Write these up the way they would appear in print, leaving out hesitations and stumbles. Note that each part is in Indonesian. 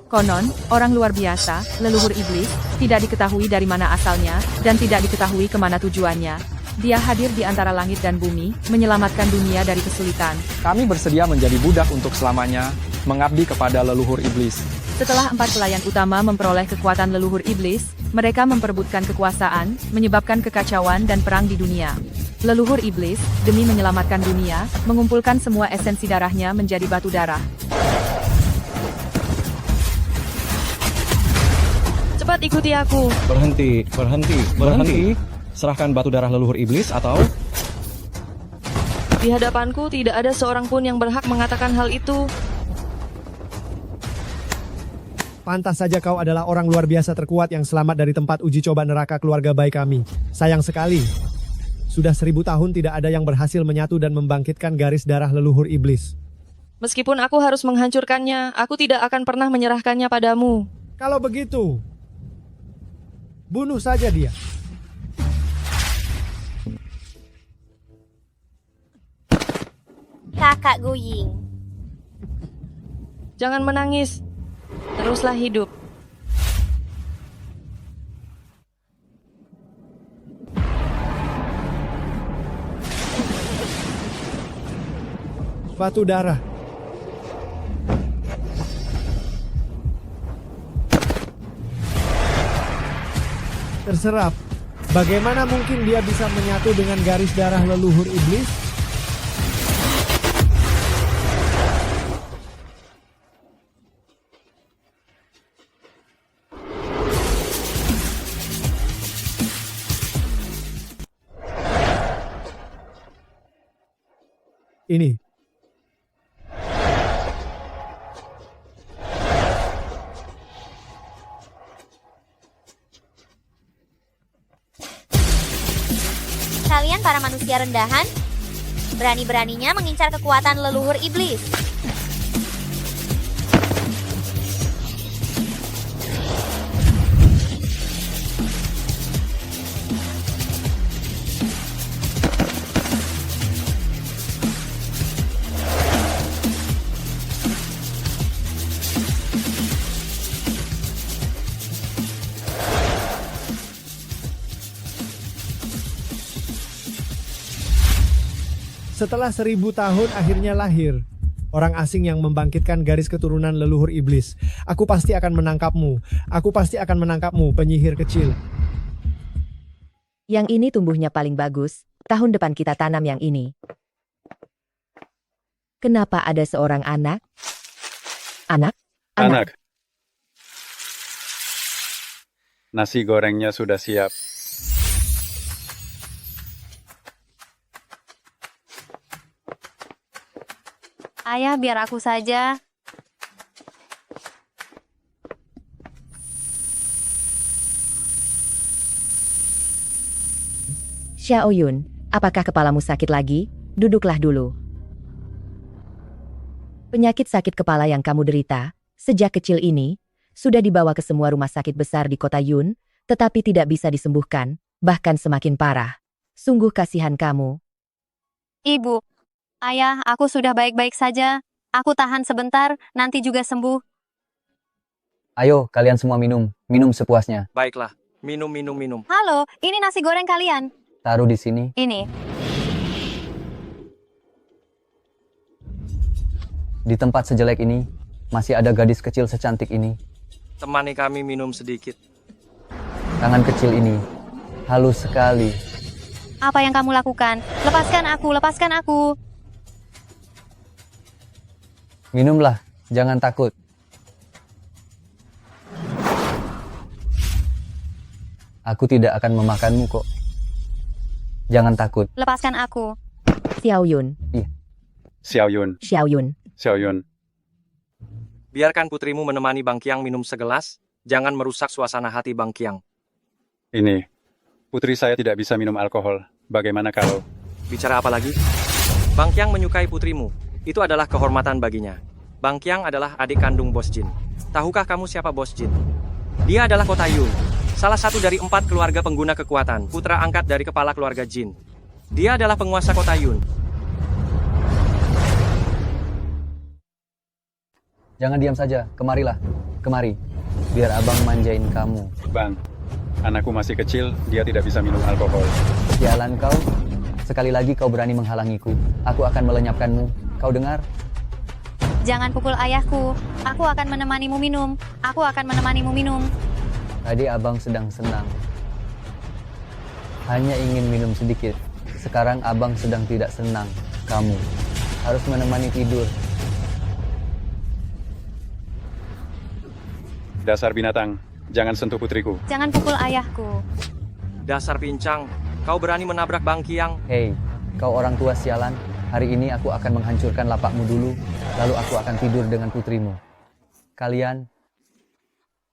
Konon, orang luar biasa, leluhur iblis, tidak diketahui dari mana asalnya, dan tidak diketahui kemana tujuannya. Dia hadir di antara langit dan bumi, menyelamatkan dunia dari kesulitan. Kami bersedia menjadi budak untuk selamanya, mengabdi kepada leluhur iblis. Setelah 4 pelayan utama memperoleh kekuatan leluhur iblis, mereka memperebutkan kekuasaan, menyebabkan kekacauan dan perang di dunia. Leluhur iblis, demi menyelamatkan dunia, mengumpulkan semua esensi darahnya menjadi batu darah. Cepat ikuti aku. Berhenti, berhenti, berhenti. Serahkan batu darah leluhur iblis atau... Di hadapanku tidak ada seorang pun yang berhak mengatakan hal itu. Pantas saja kau adalah orang luar biasa terkuat yang selamat dari tempat uji coba neraka keluarga baik kami. Sayang sekali. Sudah 1000 tahun tidak ada yang berhasil menyatu dan membangkitkan garis darah leluhur iblis. Meskipun aku harus menghancurkannya, aku tidak akan pernah menyerahkannya padamu. Kalau begitu, bunuh saja dia. Kakak Guying. Jangan menangis. Teruslah hidup. Batu darah. Terserap. Bagaimana mungkin dia bisa menyatu dengan garis darah leluhur iblis? Ini. Kalian para manusia rendahan, berani-beraninya mengincar kekuatan leluhur iblis. Setelah 1000 tahun akhirnya lahir. Orang asing yang membangkitkan garis keturunan leluhur iblis. Aku pasti akan menangkapmu. Aku pasti akan menangkapmu, penyihir kecil. Yang ini tumbuhnya paling bagus. Tahun depan kita tanam yang ini. Kenapa ada seorang anak? Anak? Anak. Nasi gorengnya sudah siap. Ayah, biar aku saja. Xiao Yun, apakah kepalamu sakit lagi? Duduklah dulu. Penyakit sakit kepala yang kamu derita, sejak kecil ini, sudah dibawa ke semua rumah sakit besar di kota Yun, tetapi tidak bisa disembuhkan, bahkan semakin parah. Sungguh kasihan kamu. Ibu. Ayah, aku sudah baik-baik saja. Aku tahan sebentar, nanti juga sembuh. Ayo, kalian semua minum. Minum sepuasnya. Baiklah, minum. Halo, ini nasi goreng kalian. Taruh di sini. Ini. Di tempat sejelek ini, masih ada gadis kecil secantik ini. Temani kami minum sedikit. Tangan kecil ini, halus sekali. Apa yang kamu lakukan? Lepaskan aku, lepaskan aku. Minumlah, jangan takut. Aku tidak akan memakanmu kok. Jangan takut. Lepaskan aku. Xiao Yun. Iya. Xiao Yun. Xiao Yun. Xiao Yun. Biarkan putrimu menemani Bang Qiang minum segelas, jangan merusak suasana hati Bang Qiang. Ini, putri saya tidak bisa minum alkohol. Bagaimana kalau... Bicara apa lagi? Bang Qiang menyukai putrimu. Itu adalah kehormatan baginya. Bang Qiang adalah adik kandung Bos Jin. Tahukah kamu siapa Bos Jin? Dia adalah Kota Yun. Salah satu dari 4 keluarga pengguna kekuatan, putra angkat dari kepala keluarga Jin. Dia adalah penguasa Kota Yun. Jangan diam saja, kemarilah. Kemari, biar abang manjain kamu. Bang, anakku masih kecil, dia tidak bisa minum alkohol. Sialan kau, sekali lagi kau berani menghalangiku. Aku akan melenyapkanmu, kau dengar? Jangan pukul ayahku. Aku akan menemanimu minum. Aku akan menemanimu minum. Tadi abang sedang senang. Hanya ingin minum sedikit. Sekarang abang sedang tidak senang. Kamu harus menemani tidur. Dasar binatang, jangan sentuh putriku. Jangan pukul ayahku. Dasar pincang, kau berani menabrak Bang Kiang. Hei, kau orang tua sialan. Hari ini aku akan menghancurkan lapakmu dulu, lalu aku akan tidur dengan putrimu. Kalian,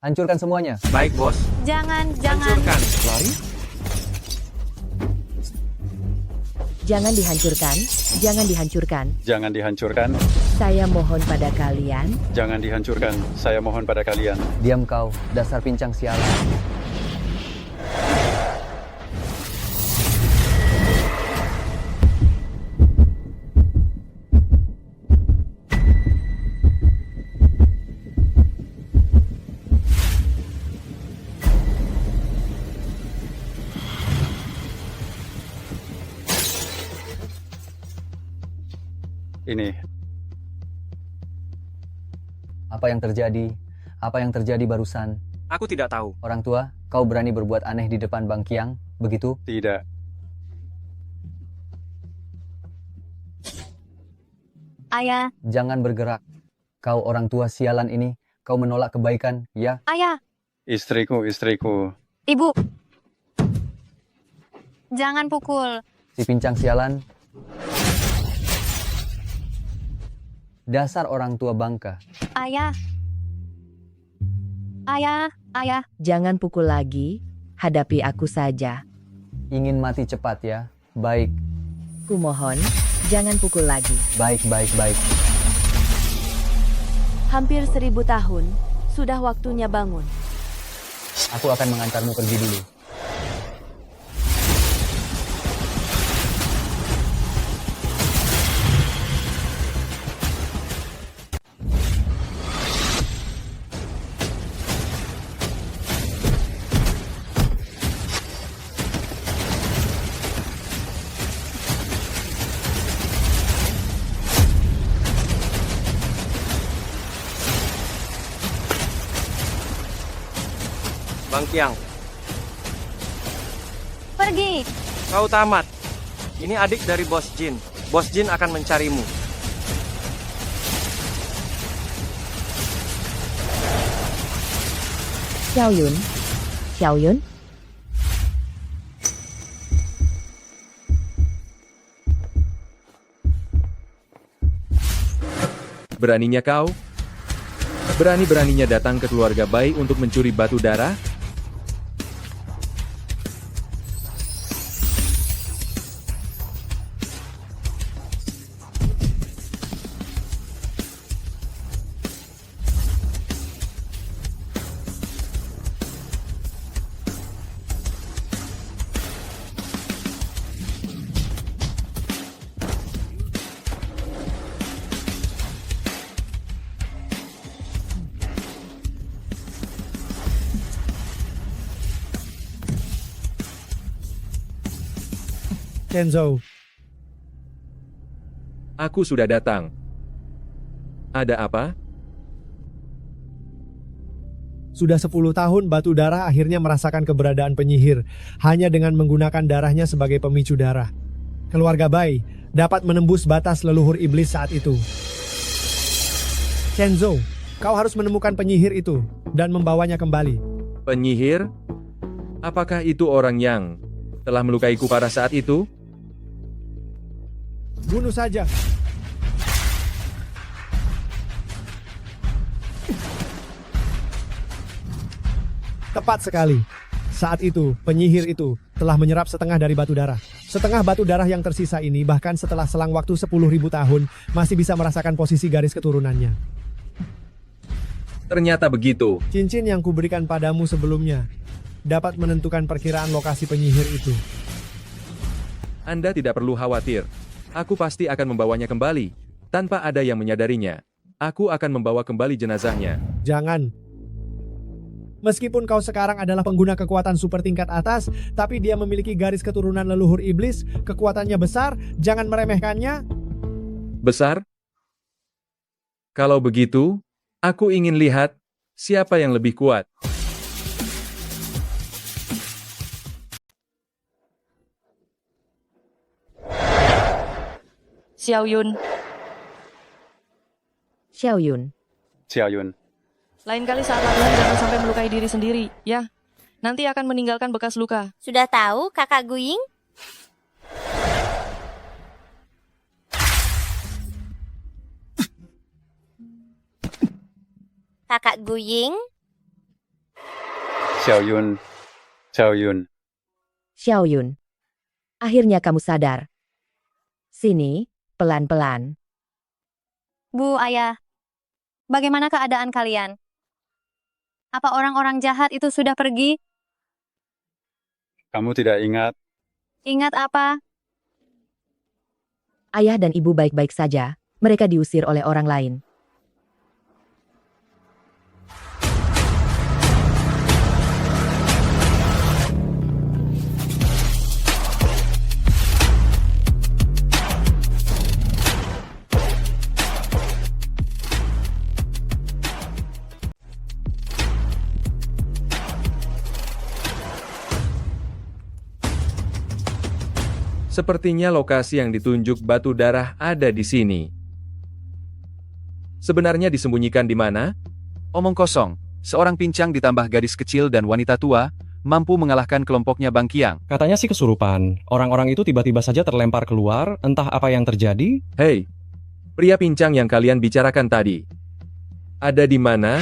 hancurkan semuanya. Baik, bos. Jangan. Hancurkan. Lari? Jangan dihancurkan, jangan dihancurkan. Jangan dihancurkan, Saya mohon pada kalian, jangan dihancurkan. Saya mohon pada kalian. Diam kau, dasar pincang sialan. Ini, Apa yang terjadi? Apa yang terjadi barusan? Aku tidak tahu. Orang tua, kau berani berbuat aneh di depan Bang Kiang, begitu? tidak. Ayah, Jangan bergerak. Kau orang tua sialan ini, kau menolak kebaikan, ya? ayah, Istriku. ibu. Jangan pukul. Si pincang sialan. Dasar orang tua bangka. Ayah. Ayah. jangan pukul lagi, hadapi aku saja. Ingin mati cepat ya? Baik, Kumohon, jangan pukul lagi. baik. Hampir 1000 tahun, sudah waktunya bangun. Aku akan mengantarmu pergi dulu. Bang Kiang, Pergi. kau tamat. Ini adik dari Bos Jin. Bos Jin akan mencarimu. Xiao Yun, Beraninya kau? Berani-beraninya datang ke keluarga Bai untuk mencuri batu darah? Kenzo, Aku sudah datang. Ada apa? sudah 10 tahun batu darah akhirnya merasakan keberadaan penyihir hanya dengan menggunakan darahnya sebagai pemicu darah. Keluarga Bai dapat menembus batas leluhur iblis saat itu. Kenzo, kau harus menemukan penyihir itu dan membawanya kembali. Penyihir? Apakah itu orang yang telah melukaiku pada saat itu? Bunuh saja. Tepat sekali. Saat itu, penyihir itu telah menyerap setengah dari batu darah. Setengah batu darah yang tersisa ini bahkan setelah selang waktu 10.000 tahun masih bisa merasakan posisi garis keturunannya. Ternyata begitu. Cincin yang kuberikan padamu sebelumnya dapat menentukan perkiraan lokasi penyihir itu. Anda tidak perlu khawatir. Aku pasti akan membawanya kembali, tanpa ada yang menyadarinya. aku akan membawa kembali jenazahnya. Jangan. Meskipun kau sekarang adalah pengguna kekuatan super tingkat atas, tapi dia memiliki garis keturunan leluhur iblis, kekuatannya besar, jangan meremehkannya. Besar? Kalau begitu, aku ingin lihat siapa yang lebih kuat. Xiao Yun, Xiao Yun, Xiao Yun, lain kali saat latihan jangan sampai melukai diri sendiri, ya. Nanti akan meninggalkan bekas luka. Sudah tahu, Kakak Guying? Kakak Guying? Xiao Yun, Xiao Yun. Xiao Yun. Akhirnya kamu sadar. Sini, pelan-pelan. Bu, Ayah. Bagaimana keadaan kalian? Apa orang-orang jahat itu sudah pergi? Kamu tidak ingat? Ingat apa? Ayah dan ibu baik-baik saja, mereka diusir oleh orang lain. Sepertinya lokasi yang ditunjuk batu darah ada di sini. Sebenarnya disembunyikan di mana? Omong kosong, seorang pincang ditambah gadis kecil dan wanita tua, mampu mengalahkan kelompoknya Bang Qiang. Katanya sih kesurupan. Orang-orang itu tiba-tiba saja terlempar keluar, entah apa yang terjadi. Hei, pria pincang yang kalian bicarakan tadi. Ada di mana?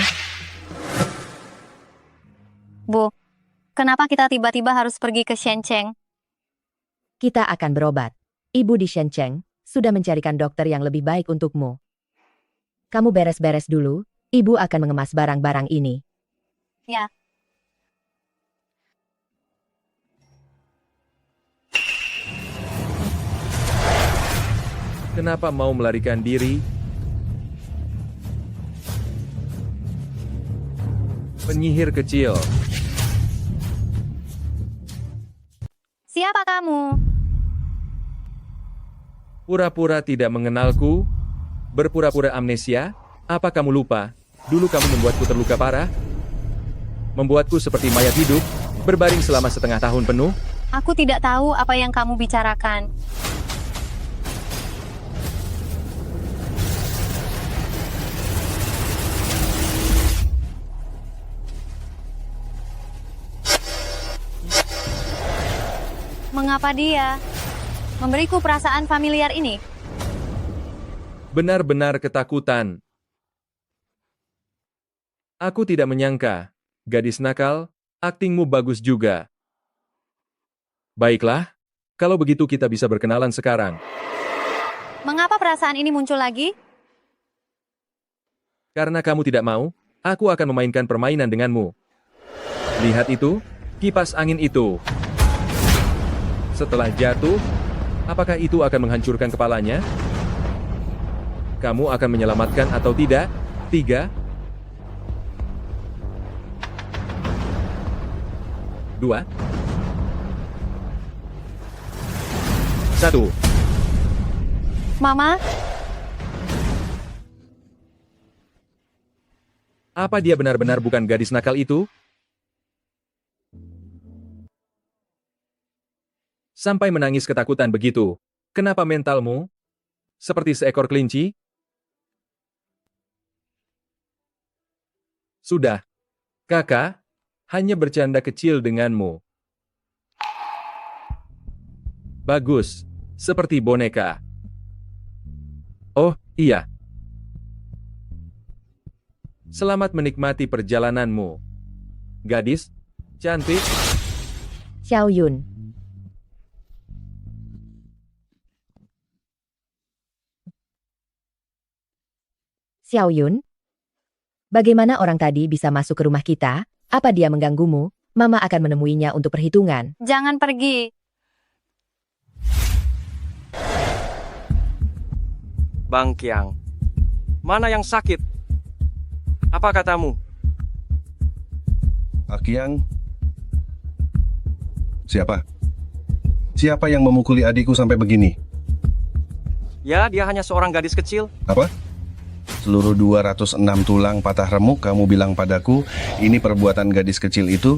Bu, kenapa kita tiba-tiba harus pergi ke Shencheng? Kita akan berobat. Ibu di Shencheng sudah mencarikan dokter yang lebih baik untukmu. Kamu beres-beres dulu, ibu akan mengemas barang-barang ini. Ya. Kenapa mau melarikan diri? Penyihir kecil. Siapa kamu? Pura-pura tidak mengenalku? Berpura-pura amnesia? Apa kamu lupa? Dulu kamu membuatku terluka parah? Membuatku seperti mayat hidup, berbaring selama setengah tahun penuh? Aku tidak tahu apa yang kamu bicarakan. Mengapa dia memberiku perasaan familiar ini? Benar-benar ketakutan. Aku tidak menyangka. Gadis nakal, aktingmu bagus juga. Baiklah, kalau begitu kita bisa berkenalan sekarang. Mengapa perasaan ini muncul lagi? Karena kamu tidak mau, aku akan memainkan permainan denganmu. Lihat itu, kipas angin itu. Setelah jatuh, apakah itu akan menghancurkan kepalanya? Kamu akan menyelamatkan atau tidak? 3, 2, 1. Mama, Apa dia benar-benar bukan gadis nakal itu? Sampai menangis ketakutan begitu. Kenapa mentalmu seperti seekor kelinci? Sudah. Kakak, hanya bercanda kecil denganmu. Bagus. Seperti boneka. Oh, iya. Selamat menikmati perjalananmu. Gadis, cantik. Xiao Yun. Xiao Yun? Bagaimana orang tadi bisa masuk ke rumah kita? Apa dia mengganggumu? Mama akan menemuinya untuk perhitungan. jangan pergi. Bang Qiang, Mana yang sakit? Apa katamu? Akyang? Siapa? Siapa yang memukuli adikku sampai begini? Ya, dia hanya seorang gadis kecil. Apa? Seluruh 206 tulang patah remuk kamu bilang padaku, ini perbuatan gadis kecil itu?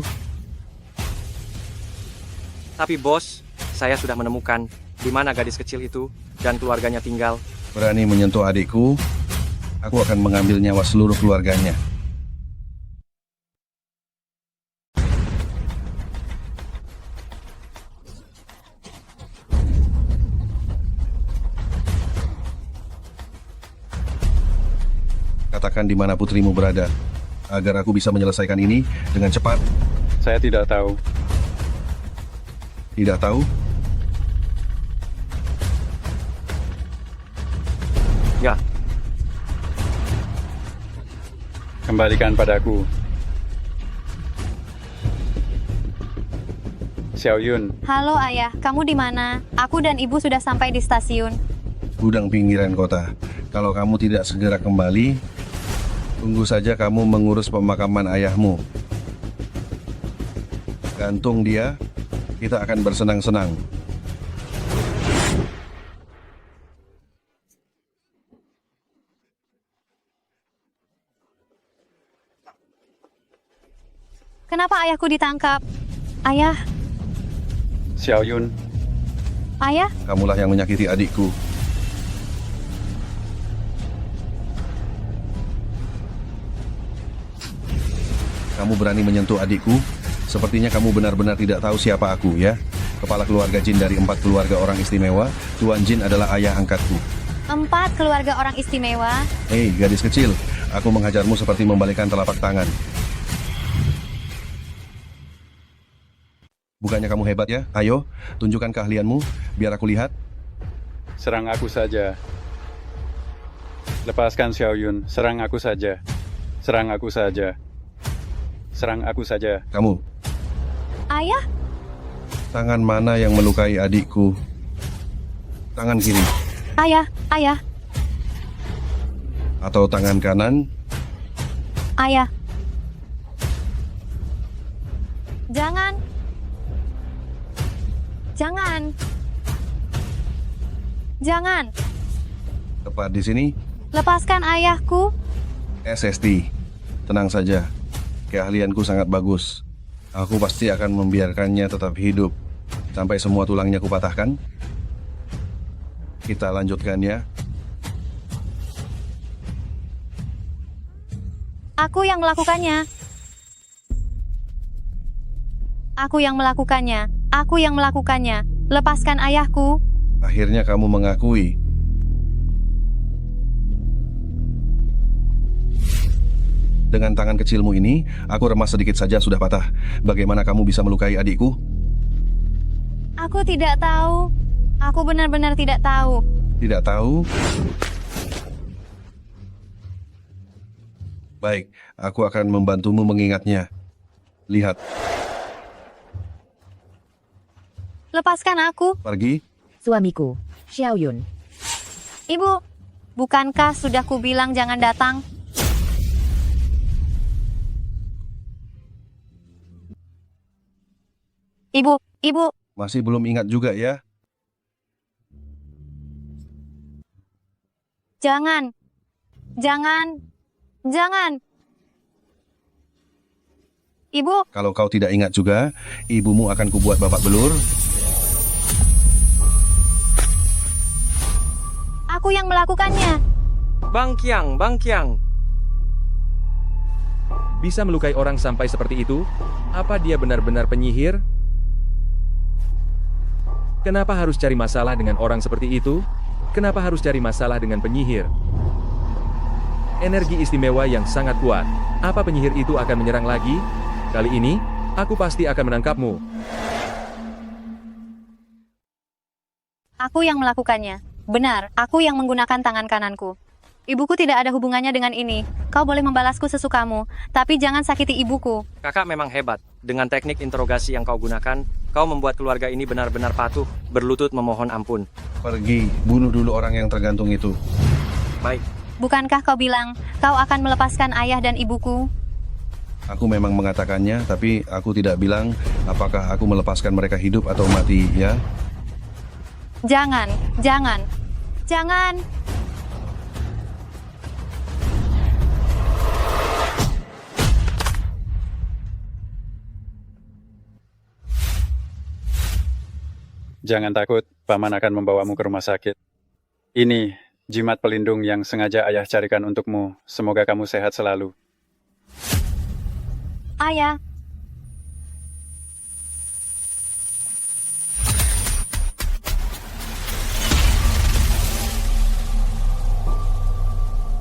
Tapi bos, saya sudah menemukan di mana gadis kecil itu dan keluarganya tinggal. Berani menyentuh adikku, aku akan mengambil nyawa seluruh keluarganya. Katakan di mana putrimu berada, agar aku bisa menyelesaikan ini dengan cepat. Saya tidak tahu. Tidak tahu? Ya, Kembalikan padaku. Xiao Yun, Halo ayah, kamu di mana? Aku dan ibu sudah sampai di stasiun. Gudang pinggiran kota. Kalau kamu tidak segera kembali, tunggu saja kamu mengurus pemakaman ayahmu. Gantung dia, kita akan bersenang-senang. Kenapa ayahku ditangkap? Ayah, Xiao Yun, ayah, Kamulah yang menyakiti adikku. Kamu berani menyentuh adikku? Sepertinya kamu benar-benar tidak tahu siapa aku, ya? Kepala keluarga Jin dari 4 keluarga orang istimewa, Tuan Jin adalah ayah angkatku. 4 keluarga orang istimewa. Hei, gadis kecil, aku menghajarmu seperti membalikkan telapak tangan. Bukannya kamu hebat ya? Ayo, tunjukkan keahlianmu, biar aku lihat. serang aku saja. Lepaskan Xiao Yun, serang aku saja. Serang aku saja. Serang aku saja. Kamu, Ayah, tangan mana yang melukai adikku? Tangan kiri ayah, ayah, atau tangan kanan? ayah. Jangan. Jangan. Jangan. Tepat di sini. Lepaskan ayahku. SST, tenang saja. Keahlianku sangat bagus. Aku pasti akan membiarkannya tetap hidup sampai semua tulangnya kupatahkan. Kita lanjutkan ya. Aku yang melakukannya. Aku yang melakukannya. Aku yang melakukannya. Lepaskan ayahku. Akhirnya kamu mengakui. Dengan tangan kecilmu ini, aku remas sedikit saja sudah patah. Bagaimana kamu bisa melukai adikku? Aku tidak tahu. Aku benar-benar tidak tahu. Tidak tahu? Baik, aku akan membantumu mengingatnya. Lihat, Lepaskan aku. pergi. Suamiku, Xiao Yun. Ibu, bukankah sudah kubilang jangan datang? Ibu, ibu, Masih belum ingat juga ya? jangan. Jangan. Jangan. Ibu, Kalau kau tidak ingat juga, ibumu akan kubuat babak belur. aku yang melakukannya. Bang Qiang. Bisa melukai orang sampai seperti itu? Apa dia benar-benar penyihir? Kenapa harus cari masalah dengan orang seperti itu? Kenapa harus cari masalah dengan penyihir? Energi istimewa yang sangat kuat. Apa penyihir itu akan menyerang lagi? Kali ini, aku pasti akan menangkapmu. Aku yang melakukannya. Benar, aku yang menggunakan tangan kananku. Ibuku tidak ada hubungannya dengan ini. Kau boleh membalasku sesukamu, tapi jangan sakiti ibuku. Kakak memang hebat. Dengan teknik interogasi yang kau gunakan, kau membuat keluarga ini benar-benar patuh, berlutut memohon ampun. Pergi, bunuh dulu orang yang tergantung itu. Baik, Bukankah kau bilang kau akan melepaskan ayah dan ibuku? Aku memang mengatakannya, tapi aku tidak bilang apakah aku melepaskan mereka hidup atau mati, ya? Jangan, jangan, jangan. Jangan takut, Paman akan membawamu ke rumah sakit. Ini jimat pelindung yang sengaja ayah carikan untukmu. Semoga kamu sehat selalu. Ayah,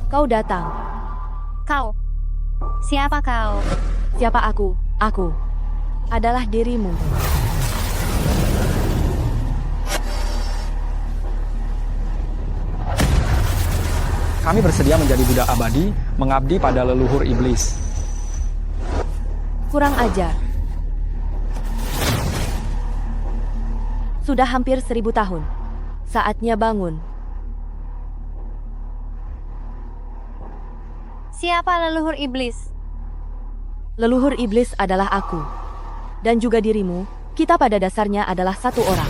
Kau datang. kau. Siapa kau? Siapa aku? Aku adalah dirimu. Kami bersedia menjadi budak abadi, mengabdi pada leluhur iblis. Kurang ajar. Sudah hampir 1000 tahun. Saatnya bangun. Siapa leluhur iblis? Leluhur iblis adalah aku. Dan juga dirimu, kita pada dasarnya adalah satu orang.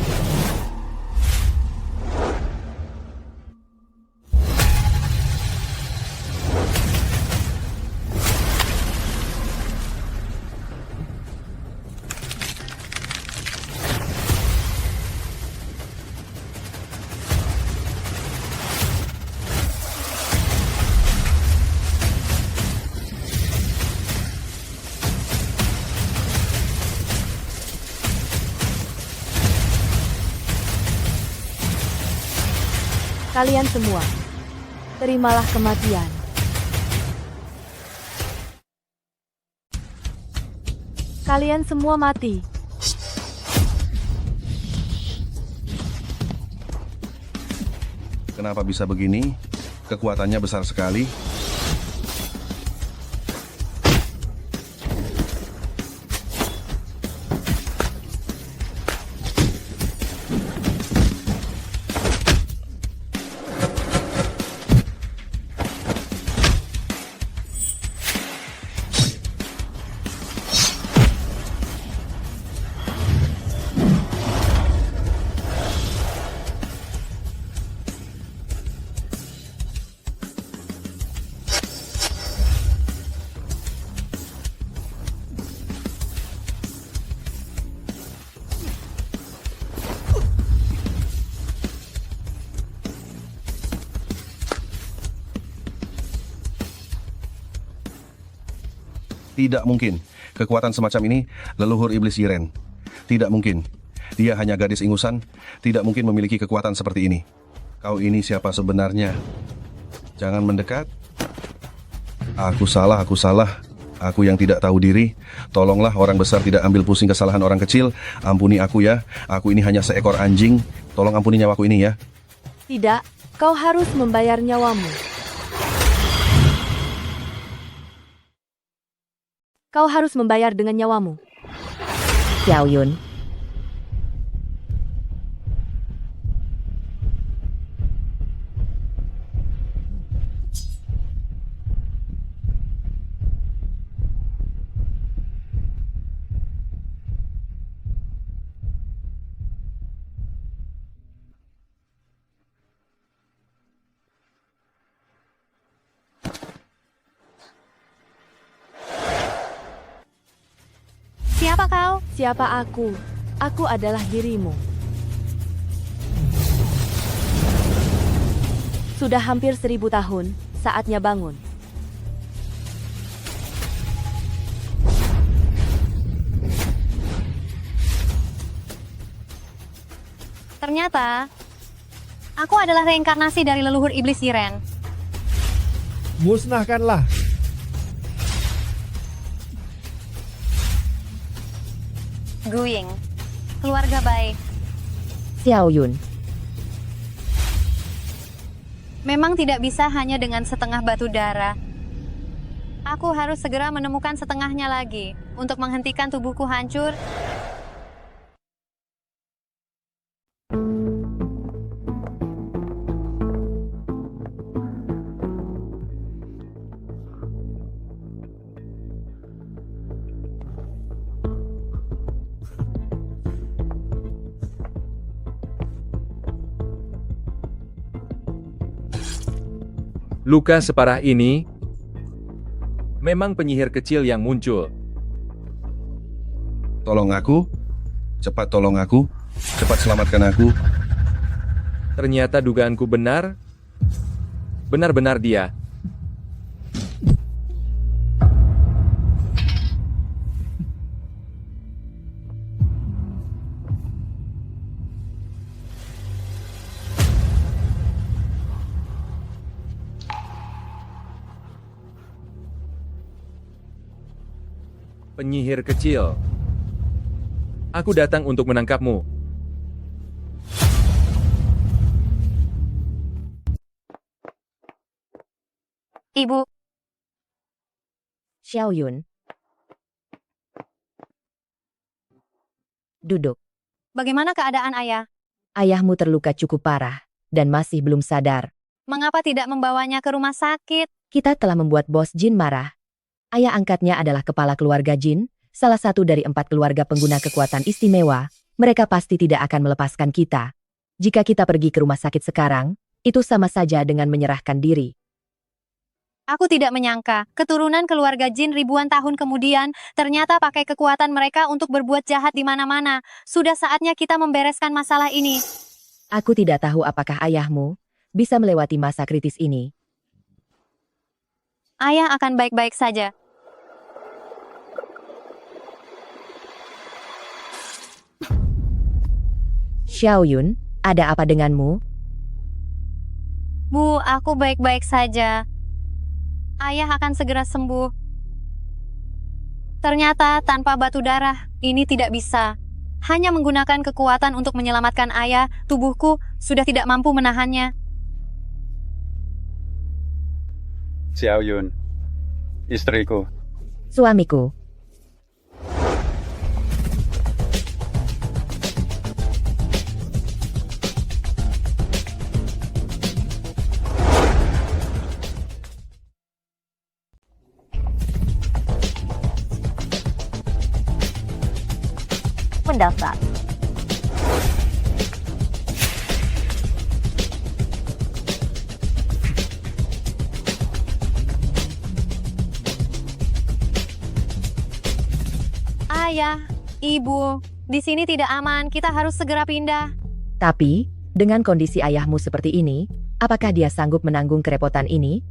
Kalian semua, terimalah kematian. Kalian semua mati. Kenapa bisa begini? Kekuatannya besar sekali. Tidak mungkin. Kekuatan semacam ini leluhur iblis Yiren. Tidak mungkin. Dia hanya gadis ingusan, tidak mungkin memiliki kekuatan seperti ini. Kau ini siapa sebenarnya? Jangan mendekat. Aku salah. Aku yang tidak tahu diri. Tolonglah orang besar tidak ambil pusing kesalahan orang kecil. Ampuni aku ya. Aku ini hanya seekor anjing. Tolong ampuni nyawaku ini ya. Tidak, kau harus membayar nyawamu. Kau harus membayar dengan nyawamu. Xiao Yun, Siapa kau? Siapa aku? Aku adalah dirimu. Sudah hampir 1000 tahun, saatnya bangun. Ternyata, aku adalah reinkarnasi dari leluhur iblis Yiren. Musnahkanlah. Guing, keluarga baik. Xiao Yun, Memang tidak bisa hanya dengan setengah batu darah. Aku harus segera menemukan setengahnya lagi untuk menghentikan tubuhku hancur. Luka separah ini? Memang penyihir kecil yang muncul. Tolong aku. Cepat tolong aku. Cepat selamatkan aku. Ternyata dugaanku benar. Benar-benar dia. Penyihir kecil. Aku datang untuk menangkapmu. Ibu, Xiaoyun. Duduk. bagaimana keadaan ayah? Ayahmu terluka cukup parah dan masih belum sadar. Mengapa tidak membawanya ke rumah sakit? Kita telah membuat bos Jin marah. Ayah angkatnya adalah kepala keluarga Jin, salah satu dari 4 keluarga pengguna kekuatan istimewa. Mereka pasti tidak akan melepaskan kita. Jika kita pergi ke rumah sakit sekarang, itu sama saja dengan menyerahkan diri. Aku tidak menyangka, keturunan keluarga Jin ribuan tahun kemudian, ternyata pakai kekuatan mereka untuk berbuat jahat di mana-mana. Sudah saatnya kita membereskan masalah ini. Aku tidak tahu apakah ayahmu bisa melewati masa kritis ini. Ayah akan baik-baik saja. Xiaoyun, ada apa denganmu? Bu, aku baik-baik saja. Ayah akan segera sembuh. Ternyata tanpa batu darah, ini tidak bisa. Hanya menggunakan kekuatan untuk menyelamatkan ayah, tubuhku sudah tidak mampu menahannya. Xiaoyun, istriku. Suamiku. Mendaftar. Ayah, ibu, di sini tidak aman, kita harus segera pindah. Tapi, dengan kondisi ayahmu seperti ini, apakah dia sanggup menanggung kerepotan ini?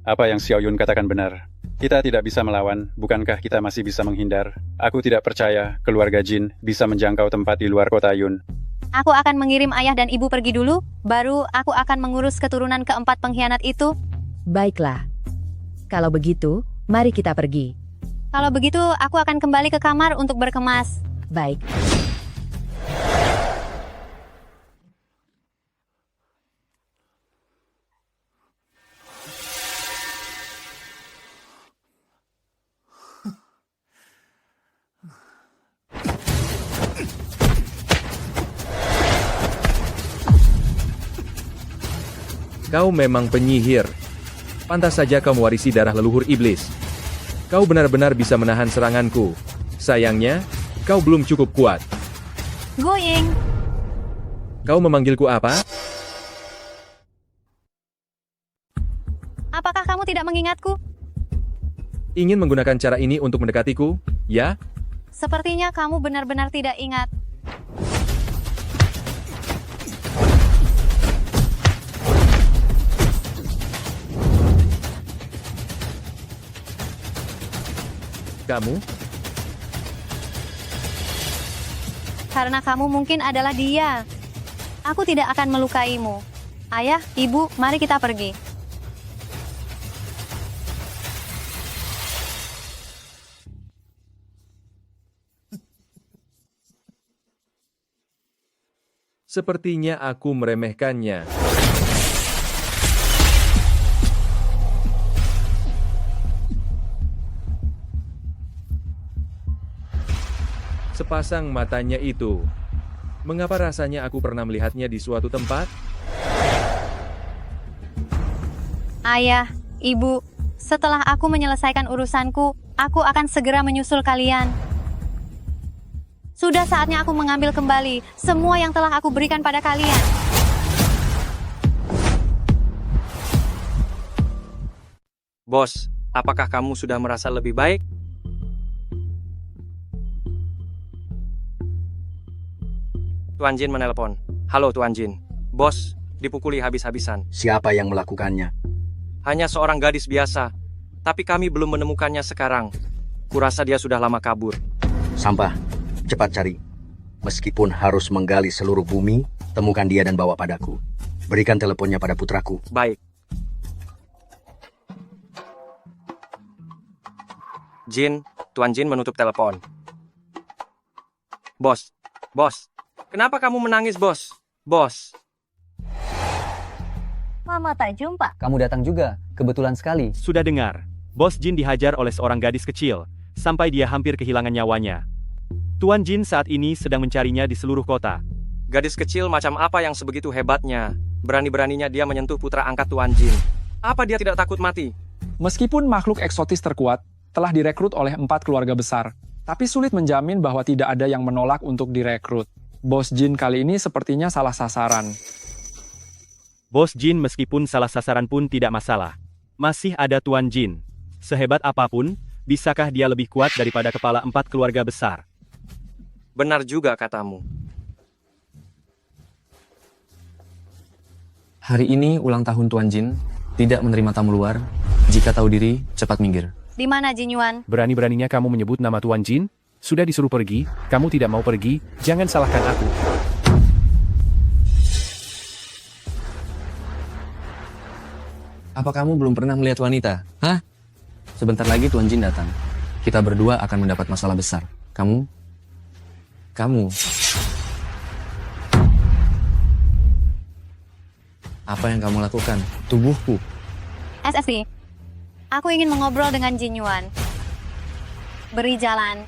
Apa yang Xiaoyun katakan benar. Kita tidak bisa melawan, bukankah kita masih bisa menghindar? Aku tidak percaya keluarga Jin bisa menjangkau tempat di luar kota Yun. Aku akan mengirim ayah dan ibu pergi dulu, baru aku akan mengurus keturunan keempat pengkhianat itu. Baiklah. Kalau begitu, mari kita pergi. Kalau begitu, aku akan kembali ke kamar untuk berkemas. Baik. Kau memang penyihir. Pantas saja kau mewarisi darah leluhur iblis. Kau benar-benar bisa menahan seranganku. Sayangnya, kau belum cukup kuat. Goying. Kau memanggilku apa? Apakah kamu tidak mengingatku? Ingin menggunakan cara ini untuk mendekatiku, ya? Sepertinya kamu benar-benar tidak ingat. Kamu? Karena kamu mungkin adalah dia. Aku tidak akan melukaimu. Ayah, ibu, mari kita pergi. Sepertinya aku meremehkannya. Sepasang matanya itu. Mengapa rasanya aku pernah melihatnya di suatu tempat? Ayah, ibu, setelah aku menyelesaikan urusanku, aku akan segera menyusul kalian. Sudah saatnya aku mengambil kembali semua yang telah aku berikan pada kalian. Bos, apakah kamu sudah merasa lebih baik? Tuan Jin menelpon. Halo Tuan Jin. Bos, dipukuli habis-habisan. Siapa yang melakukannya? Hanya seorang gadis biasa. Tapi kami belum menemukannya sekarang. Kurasa dia sudah lama kabur. Sampah, cepat cari. Meskipun harus menggali seluruh bumi, temukan dia dan bawa padaku. Berikan teleponnya pada putraku. Baik. Jin, Tuan Jin menutup telepon. Bos, kenapa kamu menangis, Bos? Bos. Lama tak jumpa. Kamu datang juga, kebetulan sekali. Sudah dengar, Bos Jin dihajar oleh seorang gadis kecil, sampai dia hampir kehilangan nyawanya. Tuan Jin saat ini sedang mencarinya di seluruh kota. Gadis kecil macam apa yang sebegitu hebatnya? Berani-beraninya dia menyentuh putra angkat Tuan Jin. Apa dia tidak takut mati? Meskipun makhluk eksotis terkuat telah direkrut oleh 4 keluarga besar, tapi sulit menjamin bahwa tidak ada yang menolak untuk direkrut. Bos Jin kali ini sepertinya salah sasaran. Bos Jin meskipun salah sasaran pun tidak masalah. Masih ada Tuan Jin. Sehebat apapun, bisakah dia lebih kuat daripada kepala 4 keluarga besar? Benar juga katamu. Hari ini ulang tahun Tuan Jin, tidak menerima tamu luar. Jika tahu diri, cepat minggir. Di mana Jin Yuan? Berani-beraninya kamu menyebut nama Tuan Jin? Sudah disuruh pergi, kamu tidak mau pergi, jangan salahkan aku. Apa kamu belum pernah melihat wanita? Hah? Sebentar lagi Tuan Jin datang. Kita berdua akan mendapat masalah besar. Kamu? Apa yang kamu lakukan? Tubuhku. SSP. Aku ingin mengobrol dengan Jin Yuan. Beri jalan.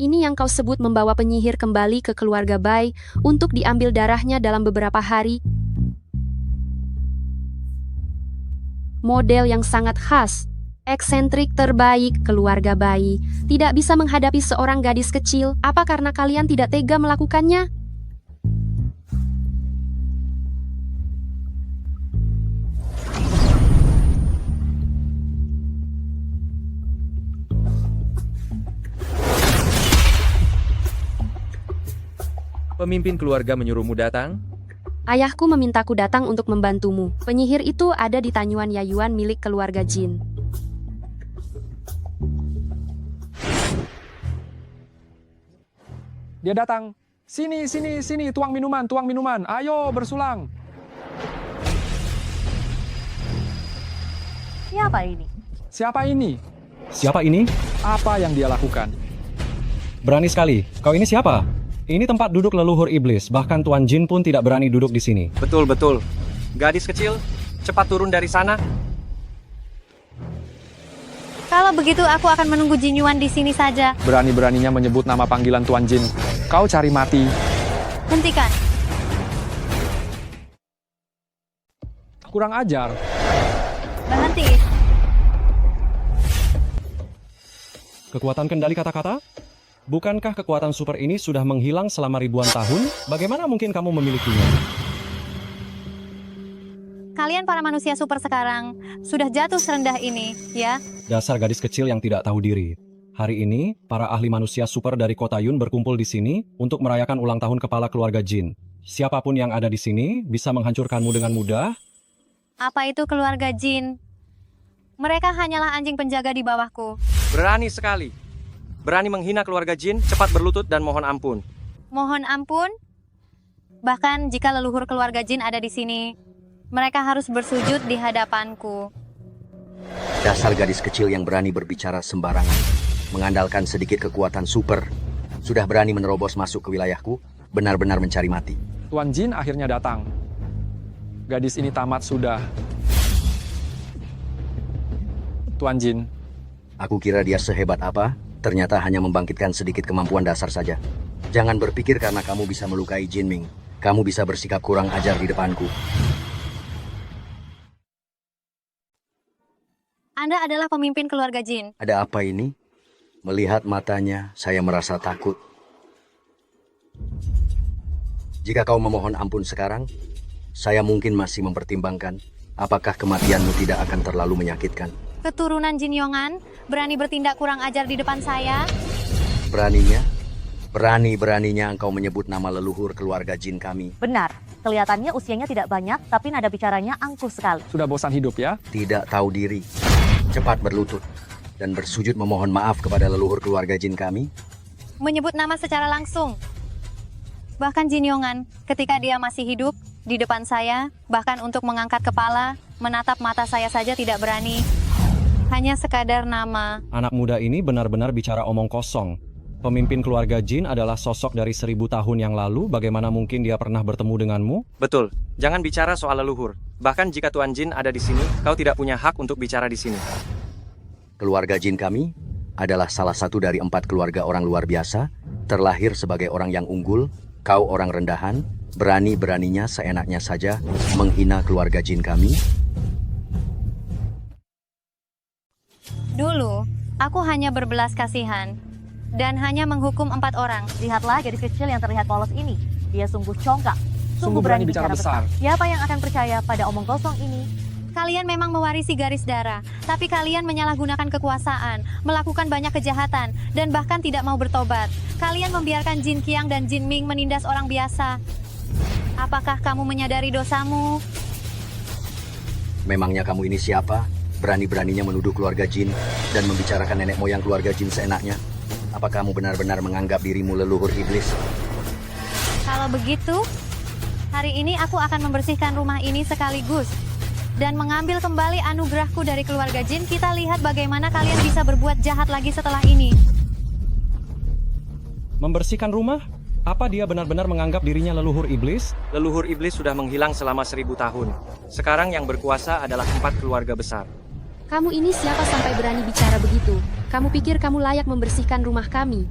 Ini yang kau sebut membawa penyihir kembali ke keluarga Bai untuk diambil darahnya dalam beberapa hari. Model yang sangat khas, eksentrik terbaik keluarga Bai, tidak bisa menghadapi seorang gadis kecil. Apa karena kalian tidak tega melakukannya? Pemimpin keluarga menyuruhmu datang? Ayahku memintaku datang untuk membantumu. Penyihir itu ada di Tanyuan Yayuan milik keluarga Jin. Dia datang. Sini, tuang minuman. Ayo, bersulang. Siapa ini? Siapa ini? Apa yang dia lakukan? Berani sekali. Kau ini siapa? Ini tempat duduk leluhur iblis, bahkan Tuan Jin pun tidak berani duduk di sini. Betul. Gadis kecil, cepat turun dari sana. Kalau begitu aku akan menunggu Jin Yuan di sini saja. Berani-beraninya menyebut nama panggilan Tuan Jin. Kau cari mati. Hentikan. Kurang ajar. Berhenti. Kekuatan kendali kata-kata? Bukankah kekuatan super ini sudah menghilang selama ribuan tahun? Bagaimana mungkin kamu memilikinya? Kalian para manusia super sekarang sudah jatuh serendah ini, ya? Dasar gadis kecil yang tidak tahu diri. Hari ini, para ahli manusia super dari kota Yun berkumpul di sini untuk merayakan ulang tahun kepala keluarga Jin. Siapapun yang ada di sini bisa menghancurkanmu dengan mudah. Apa itu keluarga Jin? Mereka hanyalah anjing penjaga di bawahku. Berani sekali. Berani menghina keluarga Jin, cepat berlutut dan mohon ampun. Mohon ampun? Bahkan jika leluhur keluarga Jin ada di sini, mereka harus bersujud di hadapanku. Dasar gadis kecil yang berani berbicara sembarangan, mengandalkan sedikit kekuatan super, sudah berani menerobos masuk ke wilayahku, benar-benar mencari mati. Tuan Jin akhirnya datang. Gadis ini tamat sudah. Tuan Jin. Aku kira dia sehebat apa, ternyata hanya membangkitkan sedikit kemampuan dasar saja. Jangan berpikir karena kamu bisa melukai Jin Ming, kamu bisa bersikap kurang ajar di depanku. Anda adalah pemimpin keluarga jin. Ada apa ini? Melihat matanya, saya merasa takut. Jika kau memohon ampun sekarang, saya mungkin masih mempertimbangkan apakah kematianmu tidak akan terlalu menyakitkan. Keturunan Jin Yongan, berani bertindak kurang ajar di depan saya? Berani-beraninya engkau menyebut nama leluhur keluarga jin kami. Benar, kelihatannya usianya tidak banyak, tapi nada bicaranya angkuh sekali. Sudah bosan hidup ya? Tidak tahu diri. Cepat berlutut dan bersujud memohon maaf kepada leluhur keluarga jin kami. Menyebut nama secara langsung. Bahkan Jin Yongan, ketika dia masih hidup, di depan saya, bahkan untuk mengangkat kepala, menatap mata saya saja tidak berani. Hanya sekadar nama. Anak muda ini benar-benar bicara omong kosong. Pemimpin keluarga jin adalah sosok dari 1000 tahun yang lalu, bagaimana mungkin dia pernah bertemu denganmu? Betul, jangan bicara soal leluhur. Bahkan jika Tuan Jin ada di sini, kau tidak punya hak untuk bicara di sini. Keluarga jin kami adalah salah satu dari 4 keluarga orang luar biasa, terlahir sebagai orang yang unggul. Kau orang rendahan, berani-beraninya seenaknya saja menghina keluarga jin kami. Dulu, aku hanya berbelas kasihan dan hanya menghukum 4 orang. Lihatlah gadis kecil yang terlihat polos ini. Dia sungguh congkak, sungguh berani bicara besar. Siapa yang akan percaya pada omong kosong ini? Kalian memang mewarisi garis darah, tapi kalian menyalahgunakan kekuasaan, melakukan banyak kejahatan, dan bahkan tidak mau bertobat. Kalian membiarkan Jin Qiang dan Jin Ming menindas orang biasa. Apakah kamu menyadari dosamu? Memangnya kamu ini siapa? Berani-beraninya menuduh keluarga jin dan membicarakan nenek moyang keluarga jin seenaknya? Apa kamu benar-benar menganggap dirimu leluhur iblis? Kalau begitu, hari ini aku akan membersihkan rumah ini sekaligus dan mengambil kembali anugerahku dari keluarga jin. Kita lihat bagaimana kalian bisa berbuat jahat lagi setelah ini. Membersihkan rumah? Apa dia benar-benar menganggap dirinya leluhur iblis? Leluhur iblis sudah menghilang selama 1000 tahun. Sekarang yang berkuasa adalah 4 keluarga besar. Kamu ini siapa sampai berani bicara begitu? Kamu pikir kamu layak membersihkan rumah kami?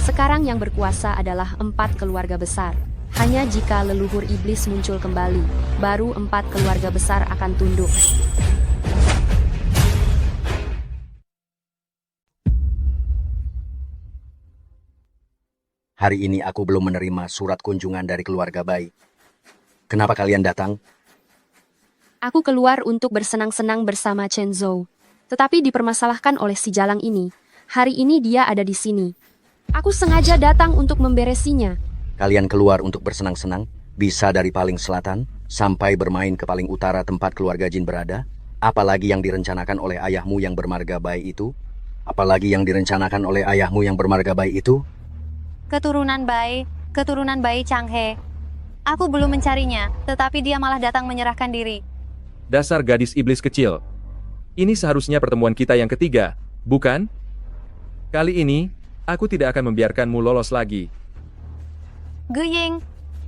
Sekarang yang berkuasa adalah 4 keluarga besar. Hanya jika leluhur iblis muncul kembali, baru 4 keluarga besar akan tunduk. Hari ini aku belum menerima surat kunjungan dari keluarga Bai. Kenapa kalian datang? Aku keluar untuk bersenang-senang bersama Chen Zhou. Tetapi dipermasalahkan oleh si Jalang ini. Hari ini dia ada di sini. Aku sengaja datang untuk memberesinya. Kalian keluar untuk bersenang-senang? Bisa dari paling selatan sampai bermain ke paling utara tempat keluarga jin berada? Apalagi yang direncanakan oleh ayahmu yang bermarga Bai itu? Apalagi yang direncanakan oleh ayahmu yang bermarga Bai itu? Keturunan Bai Changhe. Aku belum mencarinya, tetapi dia malah datang menyerahkan diri. Dasar gadis iblis kecil. Ini seharusnya pertemuan kita yang ketiga, bukan? Kali ini, aku tidak akan membiarkanmu lolos lagi. Ge Ying,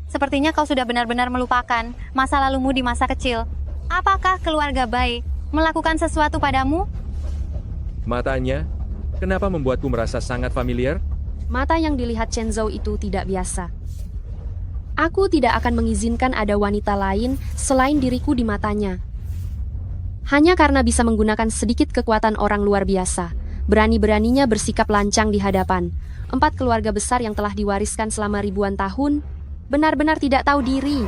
sepertinya kau sudah benar-benar melupakan masa lalumu di masa kecil. Apakah keluarga Bai melakukan sesuatu padamu? Matanya, kenapa membuatku merasa sangat familiar? Mata yang dilihat Chen Zhou itu tidak biasa. Aku tidak akan mengizinkan ada wanita lain selain diriku di matanya. Hanya karena bisa menggunakan sedikit kekuatan orang luar biasa, berani-beraninya bersikap lancang di hadapan 4 keluarga besar yang telah diwariskan selama ribuan tahun, benar-benar tidak tahu diri.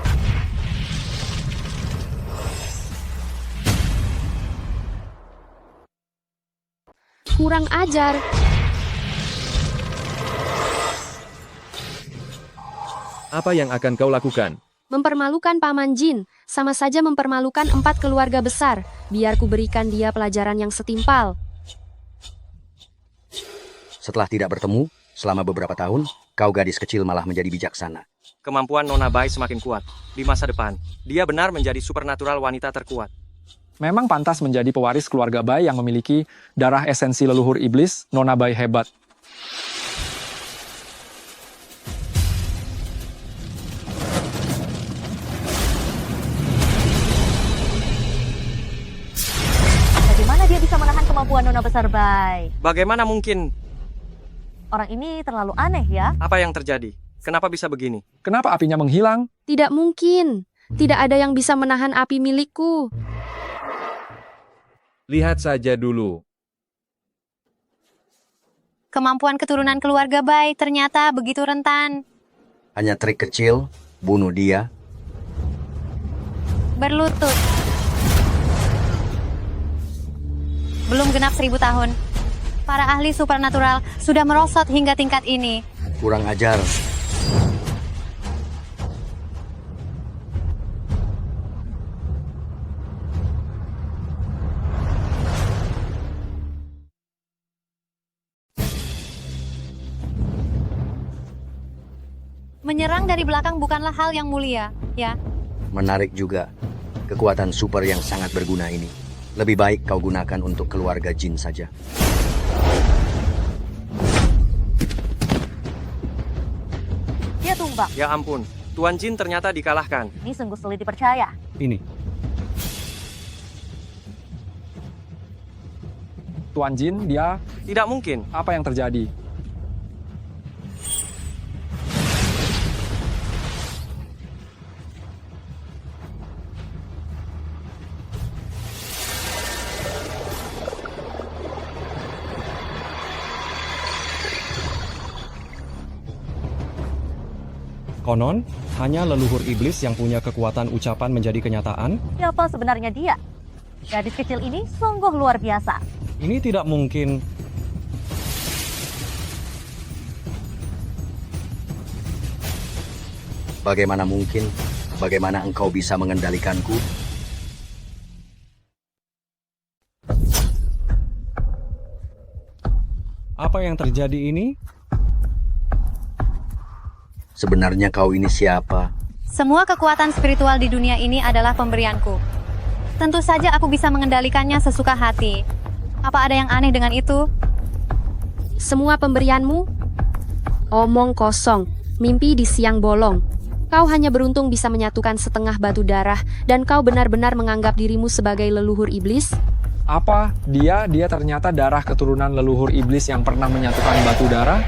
Kurang ajar. Apa yang akan kau lakukan? Mempermalukan Paman Jin, sama saja mempermalukan 4 keluarga besar. Biar ku berikan dia pelajaran yang setimpal. Setelah tidak bertemu selama beberapa tahun, kau gadis kecil malah menjadi bijaksana. Kemampuan Nona Bai semakin kuat. Di masa depan, dia benar menjadi supernatural wanita terkuat. Memang pantas menjadi pewaris keluarga Bai yang memiliki darah esensi leluhur iblis. Nona Bai hebat. Bagaimana dia bisa menahan kemampuan Nona Besar Bai? Bagaimana mungkin? Orang ini terlalu aneh ya. Apa yang terjadi? Kenapa bisa begini? Kenapa apinya menghilang? Tidak mungkin. Tidak ada yang bisa menahan api milikku. Lihat saja dulu. Kemampuan keturunan keluarga Bai ternyata begitu rentan. Hanya trik kecil, bunuh dia. Berlutut. Belum genap 1000 tahun. Para ahli supernatural sudah merosot hingga tingkat ini. Kurang ajar. Menyerang dari belakang bukanlah hal yang mulia, ya. Menarik juga. Kekuatan super yang sangat berguna ini. Lebih baik kau gunakan untuk keluarga jin saja. Ya tumbang. Ya ampun, Tuan Jin ternyata dikalahkan. Ini sungguh sulit dipercaya. Ini. Tuan Jin, dia... Tidak mungkin. Apa yang terjadi? Konon, hanya leluhur iblis yang punya kekuatan ucapan menjadi kenyataan. Siapa sebenarnya dia? Gadis kecil ini sungguh luar biasa. Ini tidak mungkin. Bagaimana mungkin? Bagaimana engkau bisa mengendalikanku? Apa yang terjadi ini? Sebenarnya kau ini siapa? Semua kekuatan spiritual di dunia ini adalah pemberianku. Tentu saja aku bisa mengendalikannya sesuka hati. Apa ada yang aneh dengan itu? Semua pemberianmu? Omong kosong, mimpi di siang bolong. Kau hanya beruntung bisa menyatukan setengah batu darah, dan kau benar-benar menganggap dirimu sebagai leluhur iblis? Apa? Dia ternyata darah keturunan leluhur iblis yang pernah menyatukan batu darah?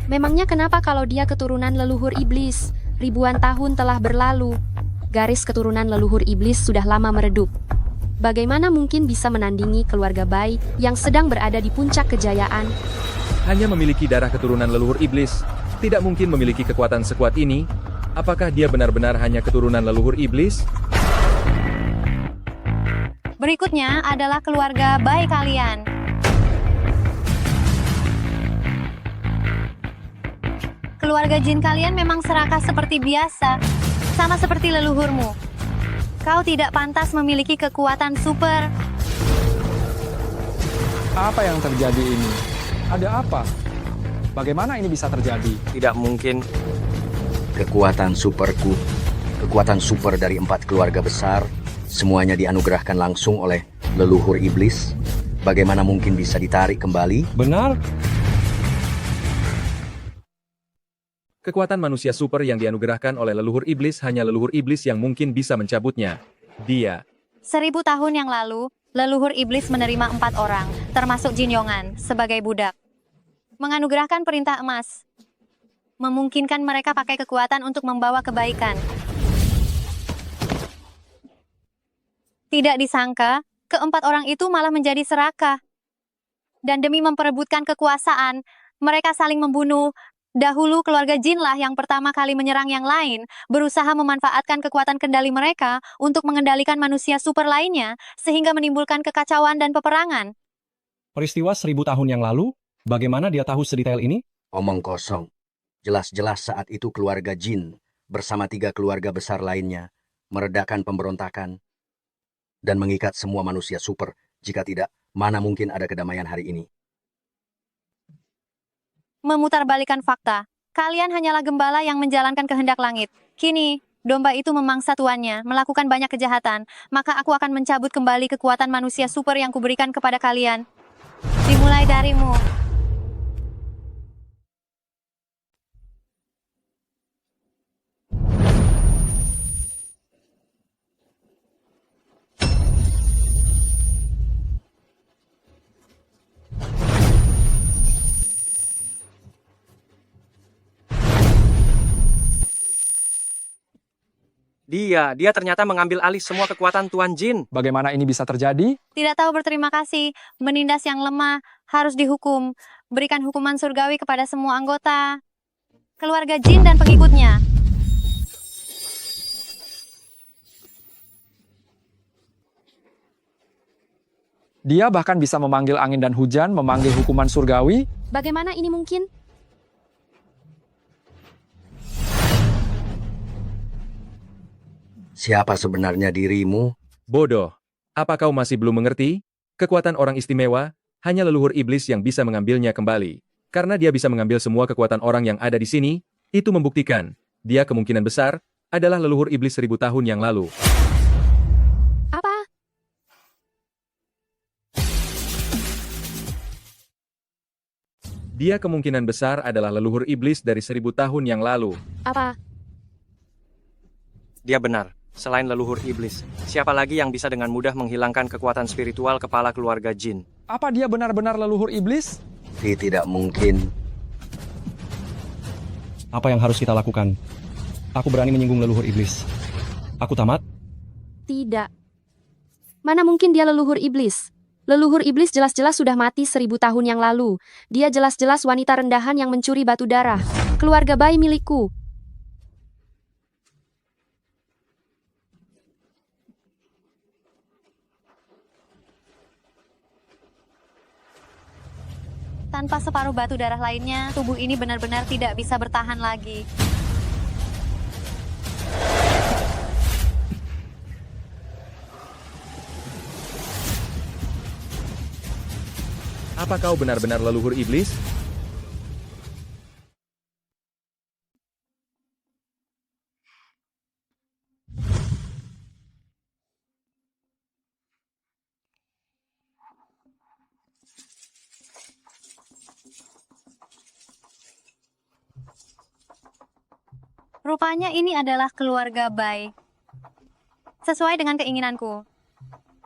Memangnya kenapa kalau dia keturunan leluhur iblis? Ribuan tahun telah berlalu. Garis keturunan leluhur iblis sudah lama meredup. Bagaimana mungkin bisa menandingi keluarga Bai yang sedang berada di puncak kejayaan? Hanya memiliki darah keturunan leluhur iblis, tidak mungkin memiliki kekuatan sekuat ini. Apakah dia benar-benar hanya keturunan leluhur iblis? Berikutnya adalah keluarga Bai kalian. Keluarga jin kalian memang serakah seperti biasa, sama seperti leluhurmu. Kau tidak pantas memiliki kekuatan super. Apa yang terjadi ini? Ada apa? Bagaimana ini bisa terjadi? Tidak mungkin. Kekuatan superku, kekuatan super dari 4 keluarga besar, semuanya dianugerahkan langsung oleh leluhur iblis. Bagaimana mungkin bisa ditarik kembali? Benar. Kekuatan manusia super yang dianugerahkan oleh leluhur iblis hanya leluhur iblis yang mungkin bisa mencabutnya. Dia. 1000 tahun yang lalu, leluhur iblis menerima 4 orang, termasuk Jin Yongan, sebagai budak. Menganugerahkan perintah emas. Memungkinkan mereka pakai kekuatan untuk membawa kebaikan. Tidak disangka, keempat orang itu malah menjadi serakah. Dan demi memperebutkan kekuasaan, mereka saling membunuh. Dahulu keluarga Jinlah yang pertama kali menyerang yang lain, berusaha memanfaatkan kekuatan kendali mereka untuk mengendalikan manusia super lainnya, sehingga menimbulkan kekacauan dan peperangan. Peristiwa 1000 tahun yang lalu, bagaimana dia tahu sedetail ini? Omong kosong. Jelas-jelas saat itu keluarga Jin bersama 3 keluarga besar lainnya meredakan pemberontakan dan mengikat semua manusia super. Jika tidak, mana mungkin ada kedamaian hari ini? Memutarbalikan fakta, kalian hanyalah gembala yang menjalankan kehendak langit. Kini, domba itu memangsa tuannya, melakukan banyak kejahatan, maka aku akan mencabut kembali kekuatan manusia super yang kuberikan kepada kalian. Dimulai darimu. Dia ternyata mengambil alih semua kekuatan Tuan Jin. Bagaimana ini bisa terjadi? Tidak tahu berterima kasih, menindas yang lemah, harus dihukum. Berikan hukuman surgawi kepada semua anggota keluarga Jin dan pengikutnya. Dia bahkan bisa memanggil angin dan hujan, memanggil hukuman surgawi. Bagaimana ini mungkin? Siapa sebenarnya dirimu? Bodoh. Apa kau masih belum mengerti? Kekuatan orang istimewa, hanya leluhur iblis yang bisa mengambilnya kembali. Karena dia bisa mengambil semua kekuatan orang yang ada di sini, itu membuktikan, dia kemungkinan besar, adalah leluhur iblis 1000 tahun yang lalu. Apa? Dia kemungkinan besar adalah leluhur iblis dari 1000 tahun yang lalu. Apa? Dia benar. Selain leluhur iblis, siapa lagi yang bisa dengan mudah menghilangkan kekuatan spiritual kepala keluarga Jin? Apa dia benar-benar leluhur iblis? Tidak mungkin. Apa yang harus kita lakukan? Aku berani menyinggung leluhur iblis. Aku tamat? Tidak. Mana mungkin dia leluhur iblis? Leluhur iblis jelas-jelas sudah mati 1000 tahun yang lalu. Dia jelas-jelas wanita rendahan yang mencuri batu darah. Keluarga bayi milikku. Tanpa separuh batu darah lainnya, tubuh ini benar-benar tidak bisa bertahan lagi. Apa kau benar-benar leluhur iblis? Rupanya ini adalah keluarga Bai. Sesuai dengan keinginanku.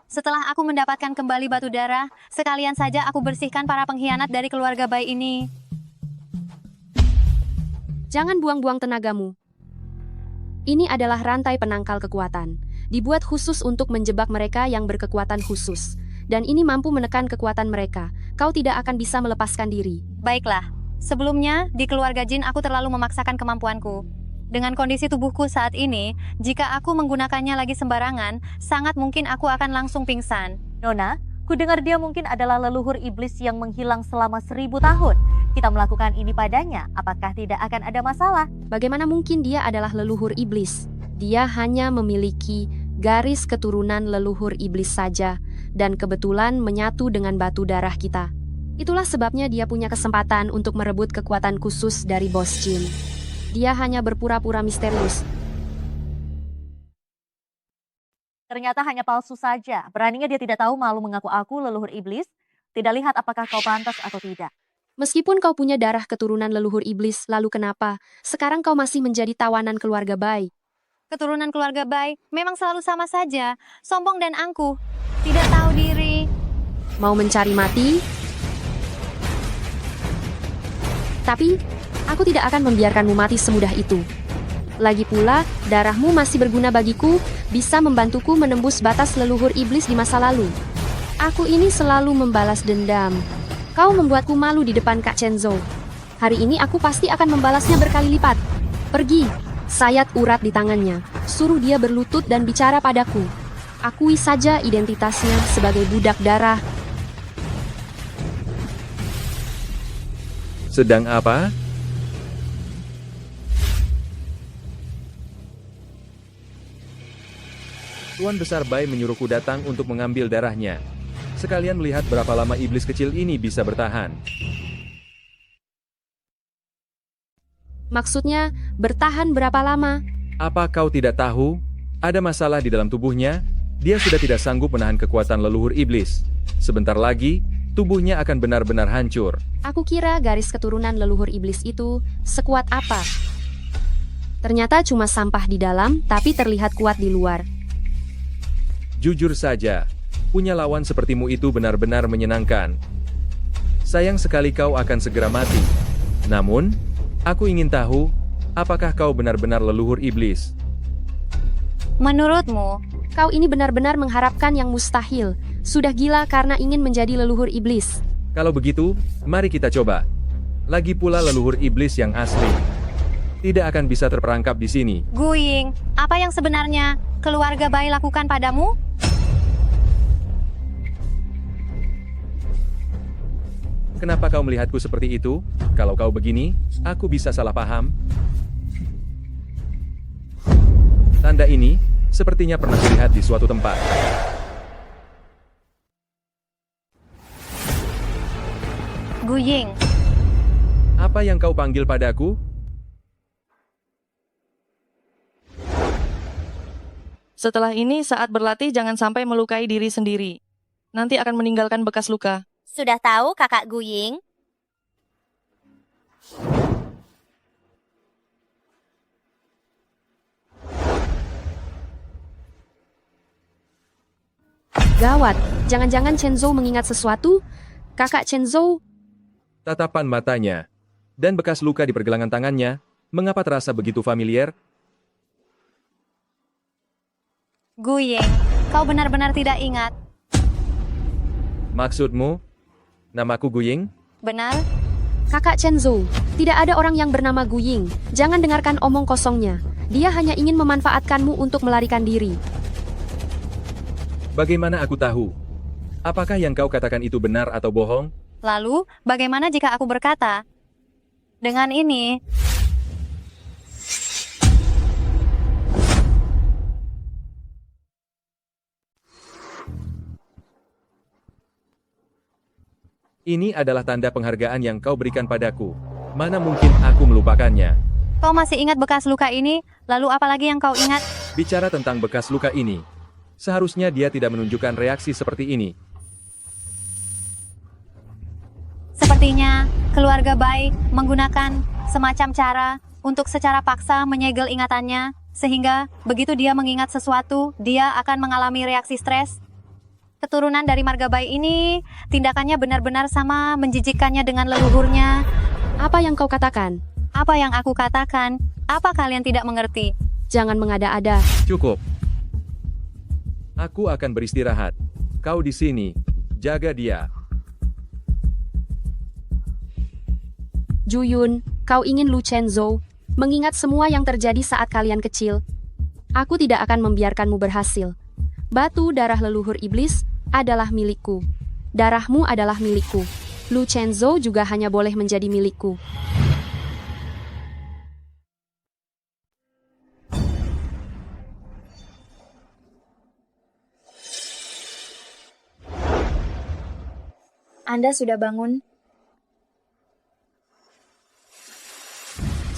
Setelah aku mendapatkan kembali batu darah, sekalian saja aku bersihkan para pengkhianat dari keluarga Bai ini. Jangan buang-buang tenagamu. Ini adalah rantai penangkal kekuatan. Dibuat khusus untuk menjebak mereka yang berkekuatan khusus. Dan ini mampu menekan kekuatan mereka. Kau tidak akan bisa melepaskan diri. Baiklah. Sebelumnya, di keluarga Jin aku terlalu memaksakan kemampuanku. Dengan kondisi tubuhku saat ini, jika aku menggunakannya lagi sembarangan, sangat mungkin aku akan langsung pingsan. Nona, ku dengar dia mungkin adalah leluhur iblis yang menghilang selama 1000 tahun. Kita melakukan ini padanya, apakah tidak akan ada masalah? Bagaimana mungkin dia adalah leluhur iblis? Dia hanya memiliki garis keturunan leluhur iblis saja, dan kebetulan menyatu dengan batu darah kita. Itulah sebabnya dia punya kesempatan untuk merebut kekuatan khusus dari Bos Jin. Dia hanya berpura-pura misterius. Ternyata hanya palsu saja. Beraninya dia tidak tahu malu mengaku aku leluhur iblis. Tidak lihat apakah kau pantas atau tidak. Meskipun kau punya darah keturunan leluhur iblis, lalu kenapa? Sekarang kau masih menjadi tawanan keluarga Bai. Keturunan keluarga Bai memang selalu sama saja. Sombong dan angkuh. Tidak tahu diri. Mau mencari mati? Tapi aku tidak akan membiarkanmu mati semudah itu. Lagi pula, darahmu masih berguna bagiku, bisa membantuku menembus batas leluhur iblis di masa lalu. Aku ini selalu membalas dendam. Kau membuatku malu di depan Kak Chenzo. Hari ini aku pasti akan membalasnya berkali lipat. Pergi, sayat urat di tangannya. Suruh dia berlutut dan bicara padaku. Akui saja identitasnya sebagai budak darah. Sedang apa? Tuan Besar Bai menyuruhku datang untuk mengambil darahnya. Sekalian melihat berapa lama iblis kecil ini bisa bertahan. Maksudnya, bertahan berapa lama? Apa kau tidak tahu? Ada masalah di dalam tubuhnya. Dia sudah tidak sanggup menahan kekuatan leluhur iblis. Sebentar lagi, tubuhnya akan benar-benar hancur. Aku kira garis keturunan leluhur iblis itu sekuat apa. Ternyata cuma sampah di dalam, tapi terlihat kuat di luar. Jujur saja, punya lawan sepertimu itu benar-benar menyenangkan. Sayang sekali kau akan segera mati. Namun, aku ingin tahu, apakah kau benar-benar leluhur iblis? Menurutmu, Kau ini benar-benar mengharapkan yang mustahil. Sudah gila karena ingin menjadi leluhur iblis. Kalau begitu, mari kita coba. Lagi pula leluhur iblis yang asli tidak akan bisa terperangkap di sini. Gu Ying, apa yang sebenarnya keluarga Bai lakukan padamu? Kenapa kau melihatku seperti itu? Kalau kau begini, aku bisa salah paham. Tanda ini sepertinya pernah dilihat di suatu tempat. Gu Ying, Apa yang kau panggil padaku? Setelah ini saat berlatih jangan sampai melukai diri sendiri. Nanti akan meninggalkan bekas luka. Sudah tahu kakak Gu Ying? Gawat, jangan-jangan Chenzhou mengingat sesuatu? Kakak Chenzhou, Tatapan matanya dan bekas luka di pergelangan tangannya, mengapa terasa begitu familiar? Gu Ying, kau benar-benar tidak ingat. Maksudmu? Namaku Gu Ying? Benar? Kakak Chenzhou, tidak ada orang yang bernama Gu Ying. Jangan dengarkan omong kosongnya. Dia hanya ingin memanfaatkanmu untuk melarikan diri. Bagaimana aku tahu? Apakah yang kau katakan itu benar atau bohong? Lalu, bagaimana jika aku berkata, dengan ini, Ini adalah tanda penghargaan yang kau berikan padaku. Mana mungkin aku melupakannya? kau masih ingat bekas luka ini? Lalu apalagi yang kau ingat? Bicara tentang bekas luka ini, seharusnya dia tidak menunjukkan reaksi seperti ini. Sepertinya, keluarga Bai menggunakan semacam cara untuk secara paksa menyegel ingatannya, sehingga begitu dia mengingat sesuatu, dia akan mengalami reaksi stres. Keturunan dari marga Bai ini, tindakannya benar-benar sama menjijikkannya dengan leluhurnya. Apa yang kau katakan? Apa yang aku katakan? Apa kalian tidak mengerti? Jangan mengada-ada. Cukup. Aku akan beristirahat. Kau di sini. Jaga dia. Juyun, kau ingin Lu Chenzhou mengingat semua yang terjadi saat kalian kecil. Aku tidak akan membiarkanmu berhasil. Batu darah leluhur iblis adalah milikku. Darahmu adalah milikku. Lu Chenzhou juga hanya boleh menjadi milikku. Anda sudah bangun?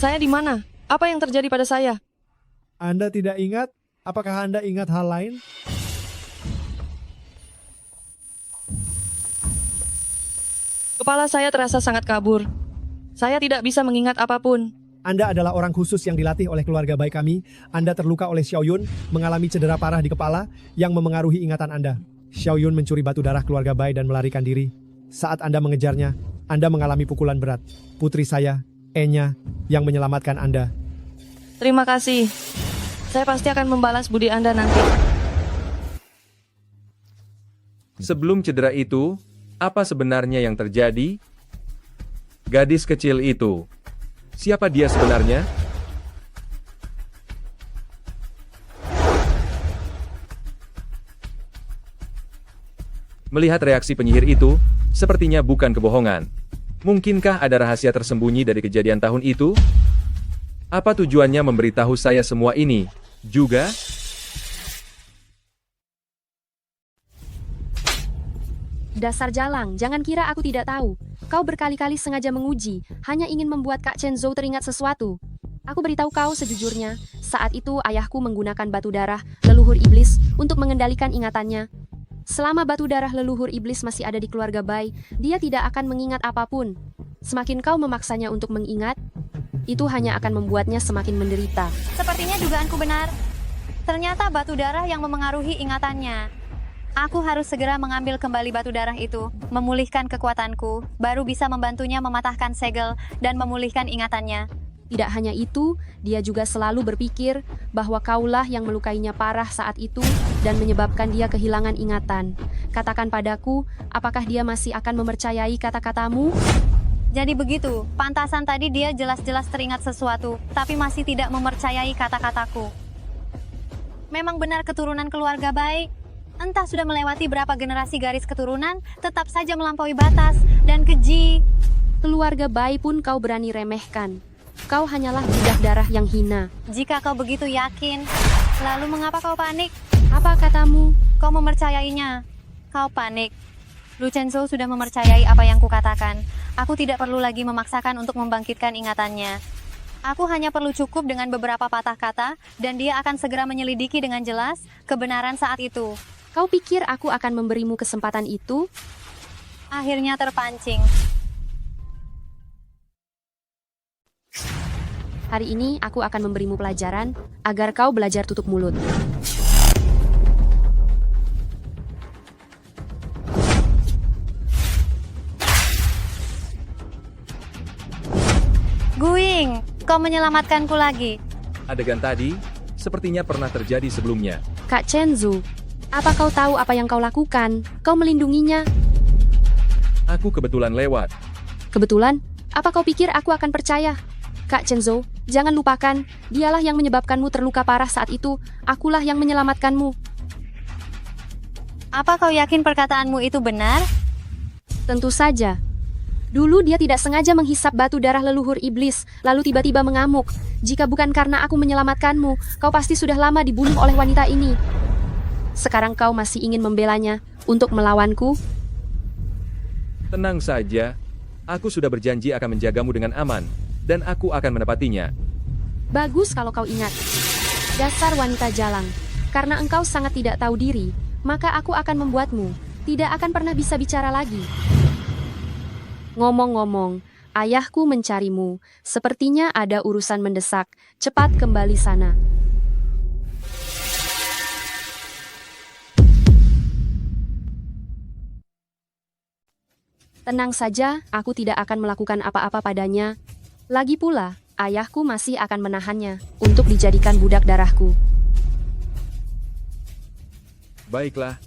Saya di mana? Apa yang terjadi pada saya? Anda tidak ingat? Apakah Anda ingat hal lain? Kepala saya terasa sangat kabur. Saya tidak bisa mengingat apapun. Anda adalah orang khusus yang dilatih oleh keluarga baik kami. Anda terluka oleh Xiaoyun, mengalami cedera parah di kepala yang memengaruhi ingatan Anda. Xiaoyun mencuri batu darah keluarga Bai dan melarikan diri. Saat Anda mengejarnya, Anda mengalami pukulan berat. Putri saya, Enya, yang menyelamatkan Anda. Terima kasih. Saya pasti akan membalas budi Anda nanti. Sebelum cedera itu, apa sebenarnya yang terjadi? Gadis kecil itu. Siapa dia sebenarnya? Melihat reaksi penyihir itu, sepertinya bukan kebohongan. Mungkinkah ada rahasia tersembunyi dari kejadian tahun itu? Apa tujuannya memberitahu saya semua ini? Juga? Dasar jalang, jangan kira aku tidak tahu. Kau berkali-kali sengaja menguji, hanya ingin membuat Kak Chenzhou teringat sesuatu. Aku beritahu kau sejujurnya, saat itu ayahku menggunakan batu darah leluhur iblis untuk mengendalikan ingatannya. Selama batu darah leluhur iblis masih ada di keluarga Bai, dia tidak akan mengingat apapun. Semakin kau memaksanya untuk mengingat, itu hanya akan membuatnya semakin menderita. Sepertinya dugaanku benar. Ternyata batu darah yang memengaruhi ingatannya. Aku harus segera mengambil kembali batu darah itu, memulihkan kekuatanku, baru bisa membantunya mematahkan segel dan memulihkan ingatannya. Tidak hanya itu, dia juga selalu berpikir bahwa kaulah yang melukainya parah saat itu dan menyebabkan dia kehilangan ingatan. Katakan padaku, apakah dia masih akan mempercayai kata-katamu? Jadi begitu, pantasan tadi dia jelas-jelas teringat sesuatu, tapi masih tidak mempercayai kata-kataku. Memang benar keturunan keluarga baik. Entah sudah melewati berapa generasi garis keturunan, tetap saja melampaui batas dan keji. Keluarga baik pun kau berani remehkan. Kau hanyalah budak darah yang hina. Jika kau begitu yakin, lalu mengapa kau panik? Apa katamu? Kau mempercayainya. Kau panik. Lu Chenzo sudah mempercayai apa yang kukatakan. Aku tidak perlu lagi memaksakan untuk membangkitkan ingatannya. Aku hanya perlu cukup dengan beberapa patah kata, dan dia akan segera menyelidiki dengan jelas kebenaran saat itu. Kau pikir aku akan memberimu kesempatan itu? Akhirnya terpancing. Hari ini aku akan memberimu pelajaran agar kau belajar tutup mulut. Guing, kau menyelamatkanku lagi. Adegan tadi sepertinya pernah terjadi sebelumnya. Kak Chenzo, apa kau tahu apa yang kau lakukan? Kau melindunginya. Aku kebetulan lewat. Kebetulan? Apa kau pikir aku akan percaya? Kak Chenzo, jangan lupakan, dialah yang menyebabkanmu terluka parah saat itu. Akulah yang menyelamatkanmu. Apa kau yakin perkataanmu itu benar? Tentu saja. Dulu dia tidak sengaja menghisap batu darah leluhur iblis, lalu tiba-tiba mengamuk. Jika bukan karena aku menyelamatkanmu, kau pasti sudah lama dibunuh oleh wanita ini. Sekarang kau masih ingin membelanya untuk melawanku? Tenang saja, aku sudah berjanji akan menjagamu dengan aman, dan aku akan menepatinya. Bagus kalau kau ingat. Dasar wanita jalang, karena engkau sangat tidak tahu diri, maka aku akan membuatmu tidak akan pernah bisa bicara lagi. Ngomong-ngomong, ayahku mencarimu. Sepertinya ada urusan mendesak. Cepat kembali sana. Tenang saja, aku tidak akan melakukan apa-apa padanya. Lagi pula, ayahku masih akan menahannya untuk dijadikan budak darahku. Baiklah,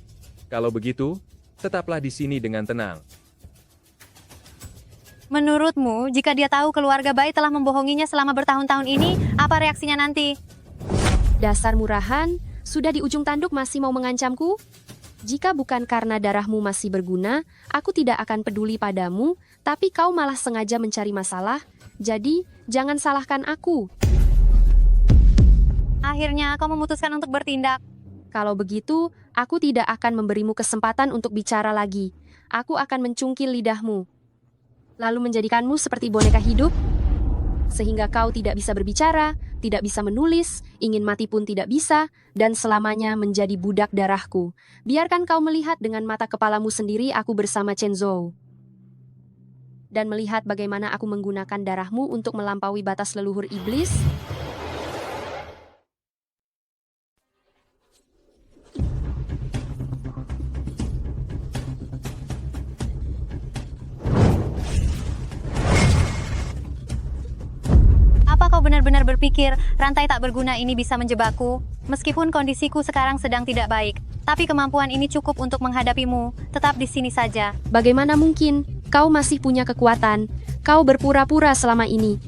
kalau begitu, tetaplah di sini dengan tenang. Menurutmu, jika dia tahu keluarga Bai telah membohonginya selama bertahun-tahun ini, apa reaksinya nanti? Dasar murahan, sudah di ujung tanduk masih mau mengancamku? Jika bukan karena darahmu masih berguna, aku tidak akan peduli padamu, tapi kau malah sengaja mencari masalah, jadi jangan salahkan aku. Akhirnya kau memutuskan untuk bertindak. Kalau begitu, aku tidak akan memberimu kesempatan untuk bicara lagi. Aku akan mencungkil lidahmu, lalu menjadikanmu seperti boneka hidup, sehingga kau tidak bisa berbicara, tidak bisa menulis, ingin mati pun tidak bisa, dan selamanya menjadi budak darahku. Biarkan kau melihat dengan mata kepalamu sendiri aku bersama Chenzo, dan melihat bagaimana aku menggunakan darahmu untuk melampaui batas leluhur iblis. Apa kau benar-benar berpikir rantai tak berguna ini bisa menjebakku? Meskipun kondisiku sekarang sedang tidak baik, tapi kemampuan ini cukup untuk menghadapimu. Tetap di sini saja. Bagaimana mungkin? Kau masih punya kekuatan. Kau berpura-pura selama ini.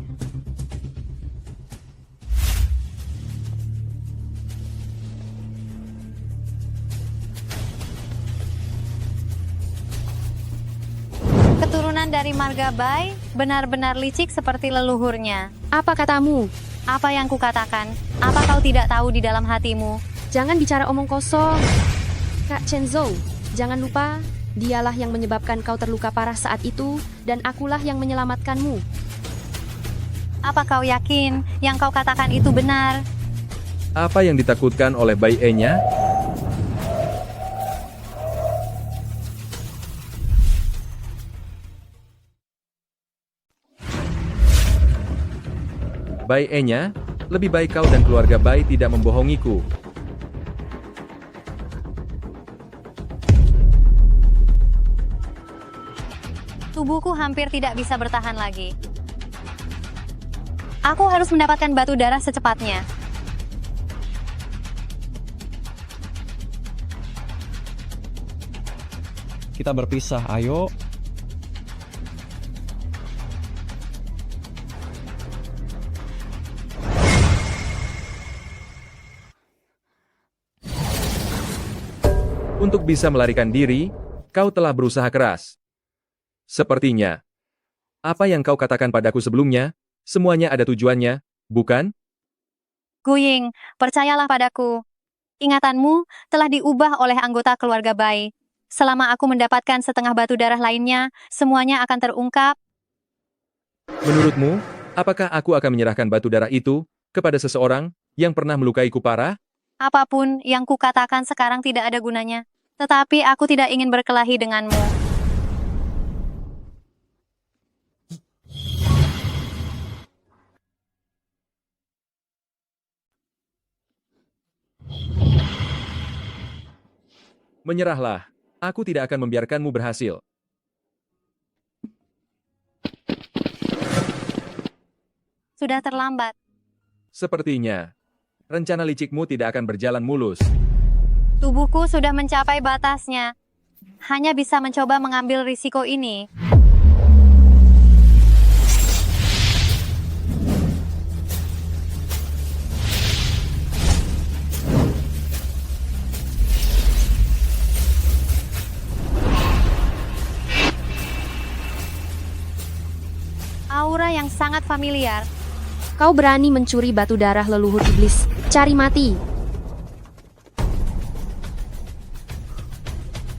Keturunan dari marga Bai benar-benar licik seperti leluhurnya. Apa katamu? Apa yang kukatakan? Apa kau tidak tahu di dalam hatimu? Jangan bicara omong kosong. Kak Chenzo, jangan lupa, dialah yang menyebabkan kau terluka parah saat itu, dan akulah yang menyelamatkanmu. Apa kau yakin yang kau katakan itu benar? Apa yang ditakutkan oleh Bai E-nya? Bai E-nya, lebih baik kau dan keluarga Bai tidak membohongiku. Tubuhku hampir tidak bisa bertahan lagi. Aku harus mendapatkan batu darah secepatnya. Kita berpisah, ayo. Untuk bisa melarikan diri, kau telah berusaha keras. Sepertinya, apa yang kau katakan padaku sebelumnya, semuanya ada tujuannya, bukan? Guying, percayalah padaku. Ingatanmu telah diubah oleh anggota keluarga Bai. Selama aku mendapatkan setengah batu darah lainnya, semuanya akan terungkap. Menurutmu, apakah aku akan menyerahkan batu darah itu kepada seseorang yang pernah melukaiku parah? Apapun yang kukatakan sekarang tidak ada gunanya. Tetapi aku tidak ingin berkelahi denganmu. Menyerahlah. Aku tidak akan membiarkanmu berhasil. Sudah terlambat. Sepertinya, rencana licikmu tidak akan berjalan mulus. Tubuhku sudah mencapai batasnya. Hanya bisa mencoba mengambil risiko ini. Aura yang sangat familiar. Kau berani mencuri batu darah leluhur iblis. Cari mati.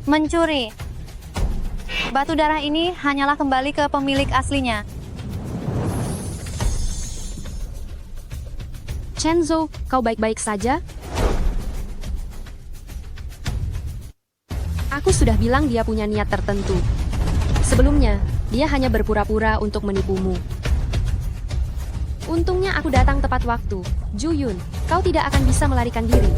Mencuri. Batu darah ini hanyalah kembali ke pemilik aslinya. Chenzo, kau baik-baik saja? Aku sudah bilang dia punya niat tertentu. Sebelumnya, dia hanya berpura-pura untuk menipumu. Untungnya aku datang tepat waktu. Juyun, kau tidak akan bisa melarikan diri.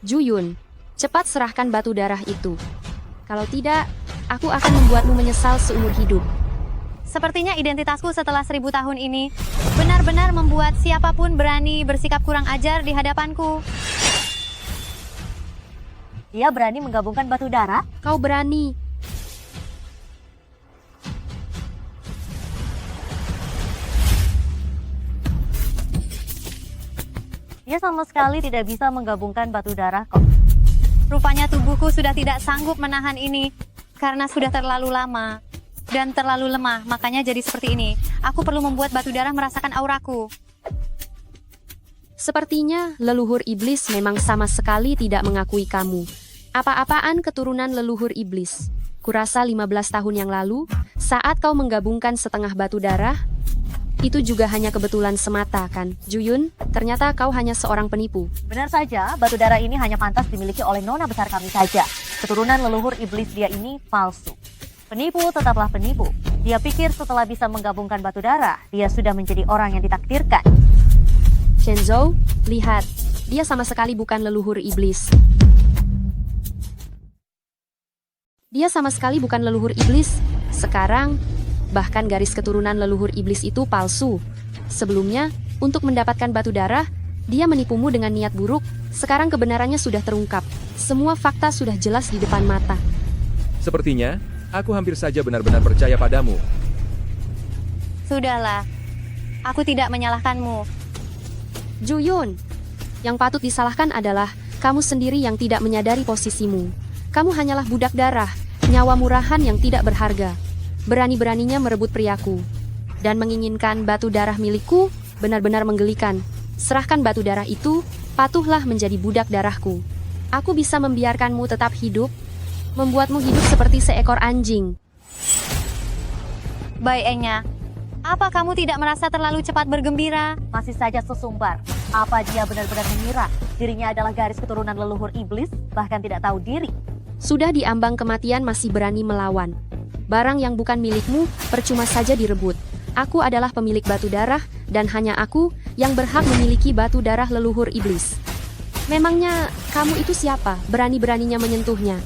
Juyun, cepat serahkan batu darah itu. Kalau tidak, aku akan membuatmu menyesal seumur hidup. Sepertinya identitasku setelah 1000 tahun ini benar-benar membuat siapapun berani bersikap kurang ajar di hadapanku. Dia berani menggabungkan batu darah? Kau berani. Dia sama sekali tidak bisa menggabungkan batu darah kok. Rupanya tubuhku sudah tidak sanggup menahan ini karena sudah terlalu lama dan terlalu lemah, makanya jadi seperti ini. Aku perlu membuat batu darah merasakan auraku. Sepertinya leluhur iblis memang sama sekali tidak mengakui kamu. Apa-apaan keturunan leluhur iblis? Kurasa 15 tahun yang lalu, saat kau menggabungkan setengah batu darah, itu juga hanya kebetulan semata kan? Juyun, ternyata kau hanya seorang penipu. Benar saja, batu darah ini hanya pantas dimiliki oleh nona besar kami saja. Keturunan leluhur iblis dia ini palsu. Penipu tetaplah penipu. Dia pikir setelah bisa menggabungkan batu darah, dia sudah menjadi orang yang ditakdirkan. Chenzo, lihat, dia sama sekali bukan leluhur iblis. Dia sama sekali bukan leluhur iblis. Sekarang, bahkan garis keturunan leluhur iblis itu palsu. Sebelumnya, untuk mendapatkan batu darah, dia menipumu dengan niat buruk. Sekarang kebenarannya sudah terungkap. Semua fakta sudah jelas di depan mata. Sepertinya, aku hampir saja benar-benar percaya padamu. Sudahlah, aku tidak menyalahkanmu. Juyun, yang patut disalahkan adalah kamu sendiri yang tidak menyadari posisimu. Kamu hanyalah budak darah, nyawa murahan yang tidak berharga. Berani-beraninya merebut priaku. Dan menginginkan batu darah milikku benar-benar menggelikan. Serahkan batu darah itu, patuhlah menjadi budak darahku. Aku bisa membiarkanmu tetap hidup, membuatmu hidup seperti seekor anjing. Baiknya, apa kamu tidak merasa terlalu cepat bergembira? Masih saja sesumbar. Apa dia benar-benar mengira dirinya adalah garis keturunan leluhur iblis, bahkan tidak tahu diri? Sudah di ambang kematian masih berani melawan. Barang yang bukan milikmu percuma saja direbut. Aku adalah pemilik batu darah, dan hanya aku yang berhak memiliki batu darah leluhur iblis. Memangnya kamu itu siapa? Berani-beraninya menyentuhnya.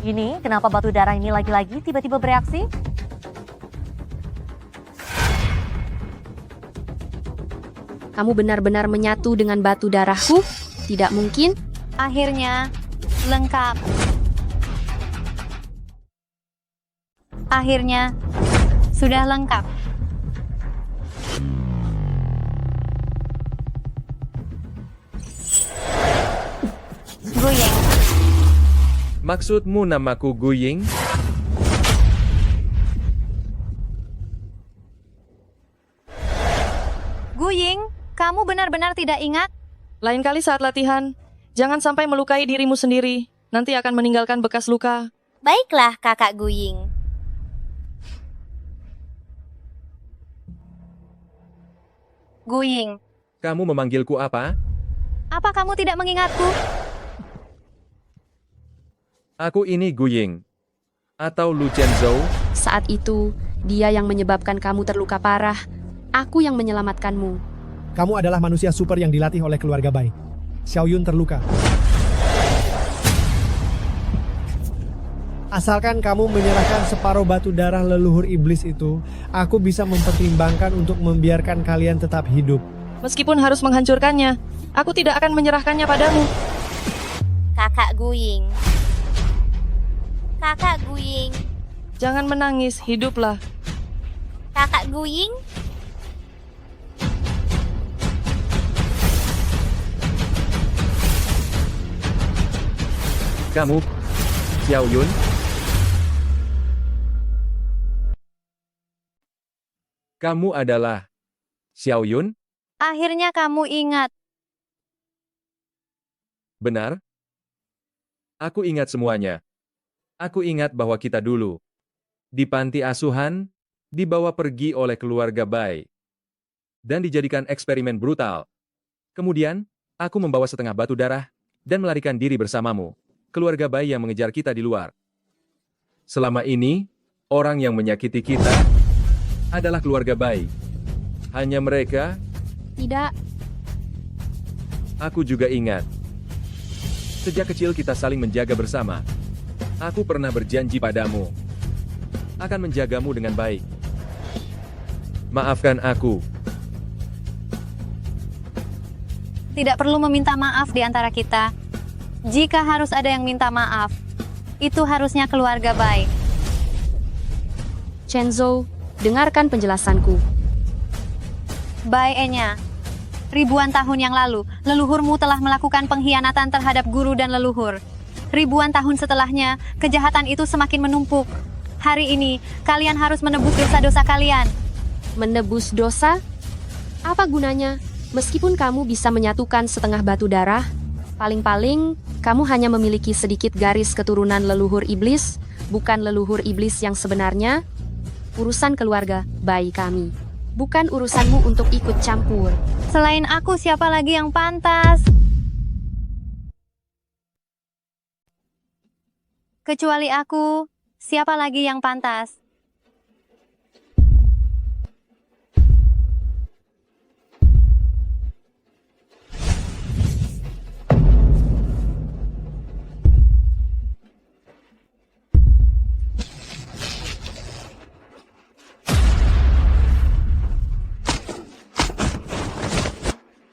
Ini kenapa batu darah ini lagi-lagi tiba-tiba bereaksi? Kamu benar-benar menyatu dengan batu darahku? Tidak mungkin. Akhirnya, lengkap. Akhirnya, sudah lengkap. Guying. Maksudmu namaku Guying? Guying, kamu benar-benar tidak ingat? Lain kali saat latihan, jangan sampai melukai dirimu sendiri. Nanti akan meninggalkan bekas luka. Baiklah, kakak Guying. Guying, Kamu memanggilku apa? apa kamu tidak mengingatku? Aku ini Guying. Atau Lu Chenzhou? Saat itu, dia yang menyebabkan kamu terluka parah. Aku yang menyelamatkanmu. Kamu adalah manusia super yang dilatih oleh keluarga Bai. Xiaoyun terluka. Asalkan kamu menyerahkan separuh batu darah leluhur iblis itu, aku bisa mempertimbangkan untuk membiarkan kalian tetap hidup. Meskipun harus menghancurkannya, aku tidak akan menyerahkannya padamu. Kakak Guying. Kakak Guying. Jangan menangis, hiduplah. Kakak Guying. Kamu, Xiaoyun? Kamu adalah Xiaoyun? Akhirnya kamu ingat. Benar? Aku ingat semuanya. Aku ingat bahwa kita dulu di panti asuhan dibawa pergi oleh keluarga Bai dan dijadikan eksperimen brutal. Kemudian, aku membawa setengah batu darah dan melarikan diri bersamamu. Keluarga Bai yang mengejar kita di luar. Selama ini, orang yang menyakiti kita adalah keluarga Bai. Hanya mereka. Tidak. Aku juga ingat. Sejak kecil kita saling menjaga bersama. Aku pernah berjanji padamu akan menjagamu dengan baik. Maafkan aku. Tidak perlu meminta maaf di antara kita. Jika harus ada yang minta maaf, itu harusnya keluarga Bai. Chenzhou, dengarkan penjelasanku. Bai Enya, ribuan tahun yang lalu, leluhurmu telah melakukan pengkhianatan terhadap guru dan leluhur. Ribuan tahun setelahnya, kejahatan itu semakin menumpuk. Hari ini, kalian harus menebus dosa-dosa kalian. Menebus dosa? Apa gunanya? Meskipun kamu bisa menyatukan setengah batu darah, paling-paling kamu hanya memiliki sedikit garis keturunan leluhur iblis, bukan leluhur iblis yang sebenarnya. Urusan keluarga Bai kami, bukan urusanmu untuk ikut campur. Selain aku, siapa lagi yang pantas? Kecuali aku, siapa lagi yang pantas?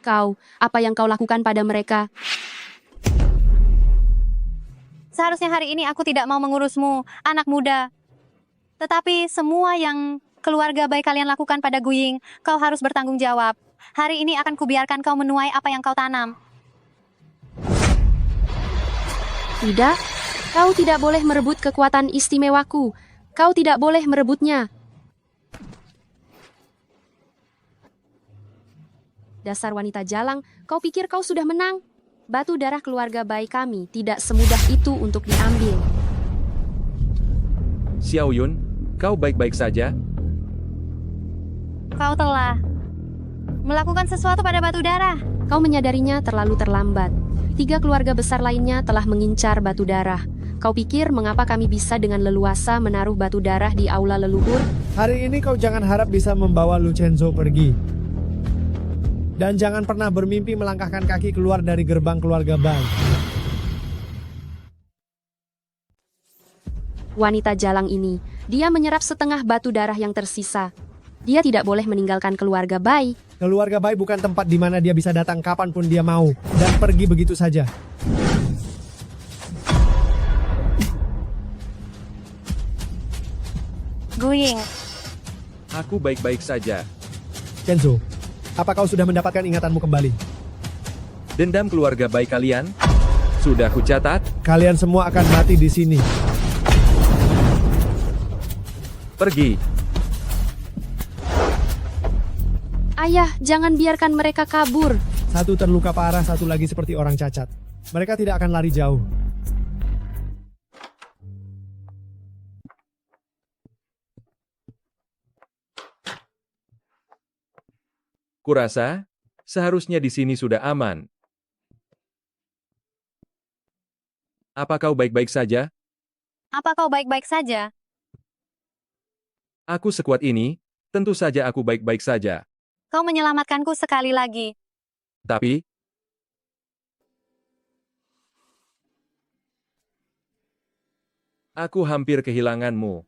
Kau, apa yang kau lakukan pada mereka? Seharusnya hari ini aku tidak mau mengurusmu, anak muda. Tetapi semua yang keluarga Bai kalian lakukan pada Guying, kau harus bertanggung jawab. Hari ini akan kubiarkan kau menuai apa yang kau tanam. Tidak, kau tidak boleh merebut kekuatan istimewaku. Kau tidak boleh merebutnya. Dasar wanita jalang, kau pikir kau sudah menang? Batu darah keluarga Bai kami tidak semudah itu untuk diambil. Xiaoyun, kau baik-baik saja? Kau telah melakukan sesuatu pada batu darah. Kau menyadarinya terlalu terlambat. 3 keluarga besar lainnya telah mengincar batu darah. Kau pikir mengapa kami bisa dengan leluasa menaruh batu darah di aula leluhur? Hari ini kau jangan harap bisa membawa Lu Chenzhou pergi. Dan jangan pernah bermimpi melangkahkan kaki keluar dari gerbang keluarga Bai. wanita jalang ini. Dia menyerap setengah batu darah yang tersisa. Dia tidak boleh meninggalkan keluarga Bai. Keluarga Bai bukan tempat di mana dia bisa datang kapanpun dia mau dan pergi begitu saja. Guying, Aku baik-baik saja. Chenzo, apa kau sudah mendapatkan ingatanmu kembali? Dendam keluarga baik kalian? Sudah kucatat? Kalian semua akan mati di sini. Pergi. Ayah, jangan biarkan mereka kabur. Satu terluka parah, satu lagi seperti orang cacat. Mereka tidak akan lari jauh. Kurasa, seharusnya di sini sudah aman. Apa kau baik-baik saja? Apa kau baik-baik saja? Aku sekuat ini, tentu saja aku baik-baik saja. Kau menyelamatkanku sekali lagi. Tapi, aku hampir kehilanganmu.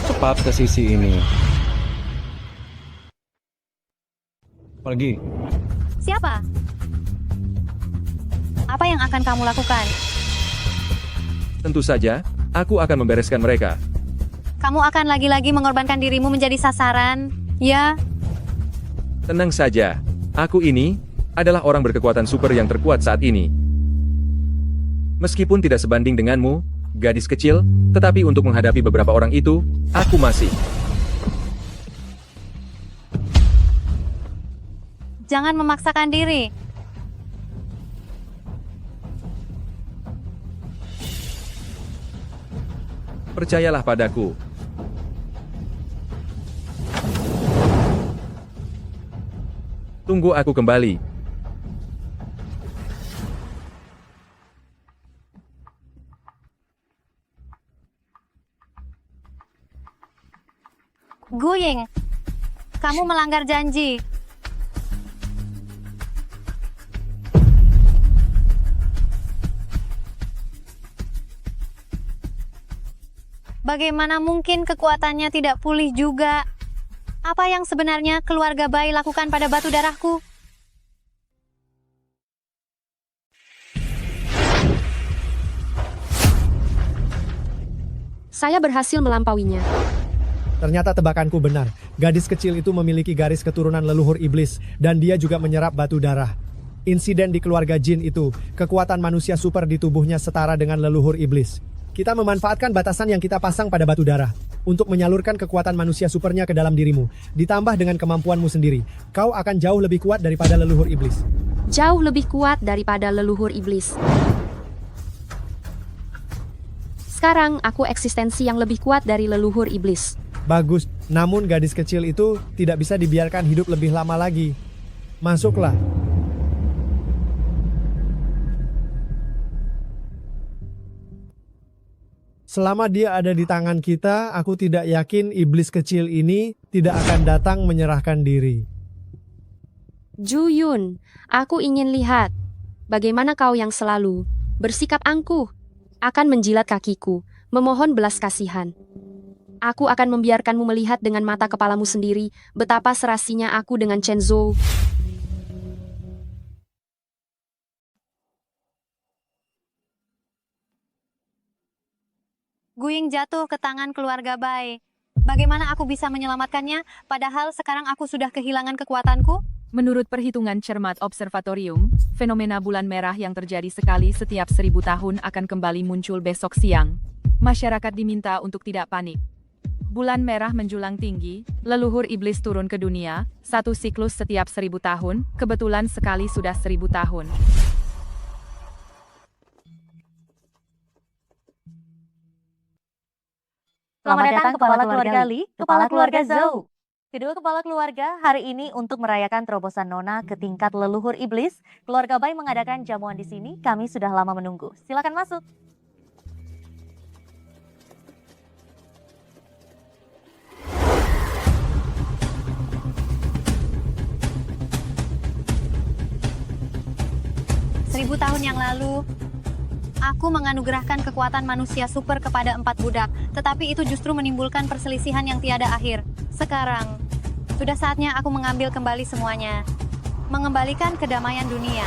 Cepat ke sisi ini. Pergi. Siapa? Apa yang akan kamu lakukan? Tentu saja, aku akan membereskan mereka. Kamu akan lagi-lagi mengorbankan dirimu menjadi sasaran, ya? Tenang saja, aku ini adalah orang berkekuatan super yang terkuat saat ini. Meskipun tidak sebanding denganmu, gadis kecil, tetapi untuk menghadapi beberapa orang itu, aku masih. Jangan memaksakan diri. Percayalah padaku. Tunggu aku kembali. Guying, kamu melanggar janji. Bagaimana mungkin kekuatannya tidak pulih juga? Apa yang sebenarnya keluarga Bai lakukan pada batu darahku? Saya berhasil melampauinya. Ternyata tebakanku benar. Gadis kecil itu memiliki garis keturunan leluhur iblis dan dia juga menyerap batu darah. Insiden di keluarga jin itu, kekuatan manusia super di tubuhnya setara dengan leluhur iblis. Kita memanfaatkan batasan yang kita pasang pada batu darah untuk menyalurkan kekuatan manusia supernya ke dalam dirimu. Ditambah dengan kemampuanmu sendiri, kau akan jauh lebih kuat daripada leluhur iblis. Jauh lebih kuat daripada leluhur iblis. Sekarang aku eksistensi yang lebih kuat dari leluhur iblis. Bagus, namun gadis kecil itu tidak bisa dibiarkan hidup lebih lama lagi. Masuklah. Selama dia ada di tangan kita, aku tidak yakin iblis kecil ini tidak akan datang menyerahkan diri. Juyun, aku ingin lihat bagaimana kau yang selalu bersikap angkuh akan menjilat kakiku, memohon belas kasihan. Aku akan membiarkanmu melihat dengan mata kepalamu sendiri betapa serasinya aku dengan Chenzo. Guying jatuh ke tangan keluarga Bai. Bagaimana aku bisa menyelamatkannya, padahal sekarang aku sudah kehilangan kekuatanku? Menurut perhitungan cermat observatorium, fenomena bulan merah yang terjadi sekali setiap 1000 tahun akan kembali muncul besok siang. Masyarakat diminta untuk tidak panik. Bulan merah menjulang tinggi, leluhur iblis turun ke dunia, satu siklus setiap 1000 tahun, kebetulan sekali sudah 1000 tahun. Selamat datang kepala keluarga Li, kepala keluarga Zhou. Kedua kepala keluarga hari ini untuk merayakan terobosan Nona ke tingkat leluhur iblis, keluarga Bai mengadakan jamuan di sini. Kami sudah lama menunggu. Silakan masuk. Seribu tahun yang lalu, Aku menganugerahkan kekuatan manusia super kepada 4 budak, tetapi itu justru menimbulkan perselisihan yang tiada akhir. Sekarang, sudah saatnya aku mengambil kembali semuanya. Mengembalikan kedamaian dunia.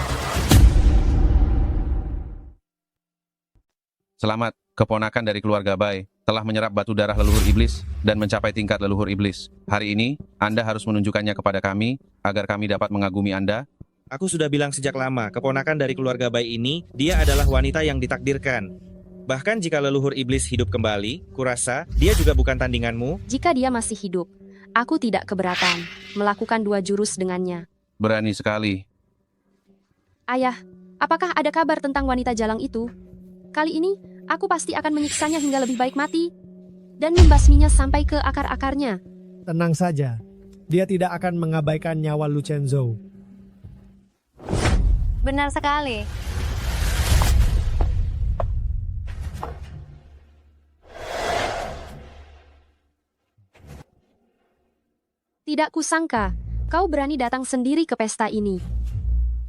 Selamat, keponakan dari keluarga Bai, telah menyerap batu darah leluhur iblis dan mencapai tingkat leluhur iblis. Hari ini, Anda harus menunjukkannya kepada kami, agar kami dapat mengagumi Anda. Aku sudah bilang sejak lama, keponakan dari keluarga Bai ini, dia adalah wanita yang ditakdirkan. Bahkan jika leluhur iblis hidup kembali, kurasa dia juga bukan tandinganmu. Jika dia masih hidup, aku tidak keberatan melakukan 2 jurus dengannya. Berani sekali. Ayah, apakah ada kabar tentang wanita jalang itu? Kali ini, aku pasti akan menyiksanya hingga lebih baik mati dan membasminya sampai ke akar-akarnya. Tenang saja, dia tidak akan mengabaikan nyawa Lu Chenzhou. Benar sekali. Tidak kusangka, kau berani datang sendiri ke pesta ini.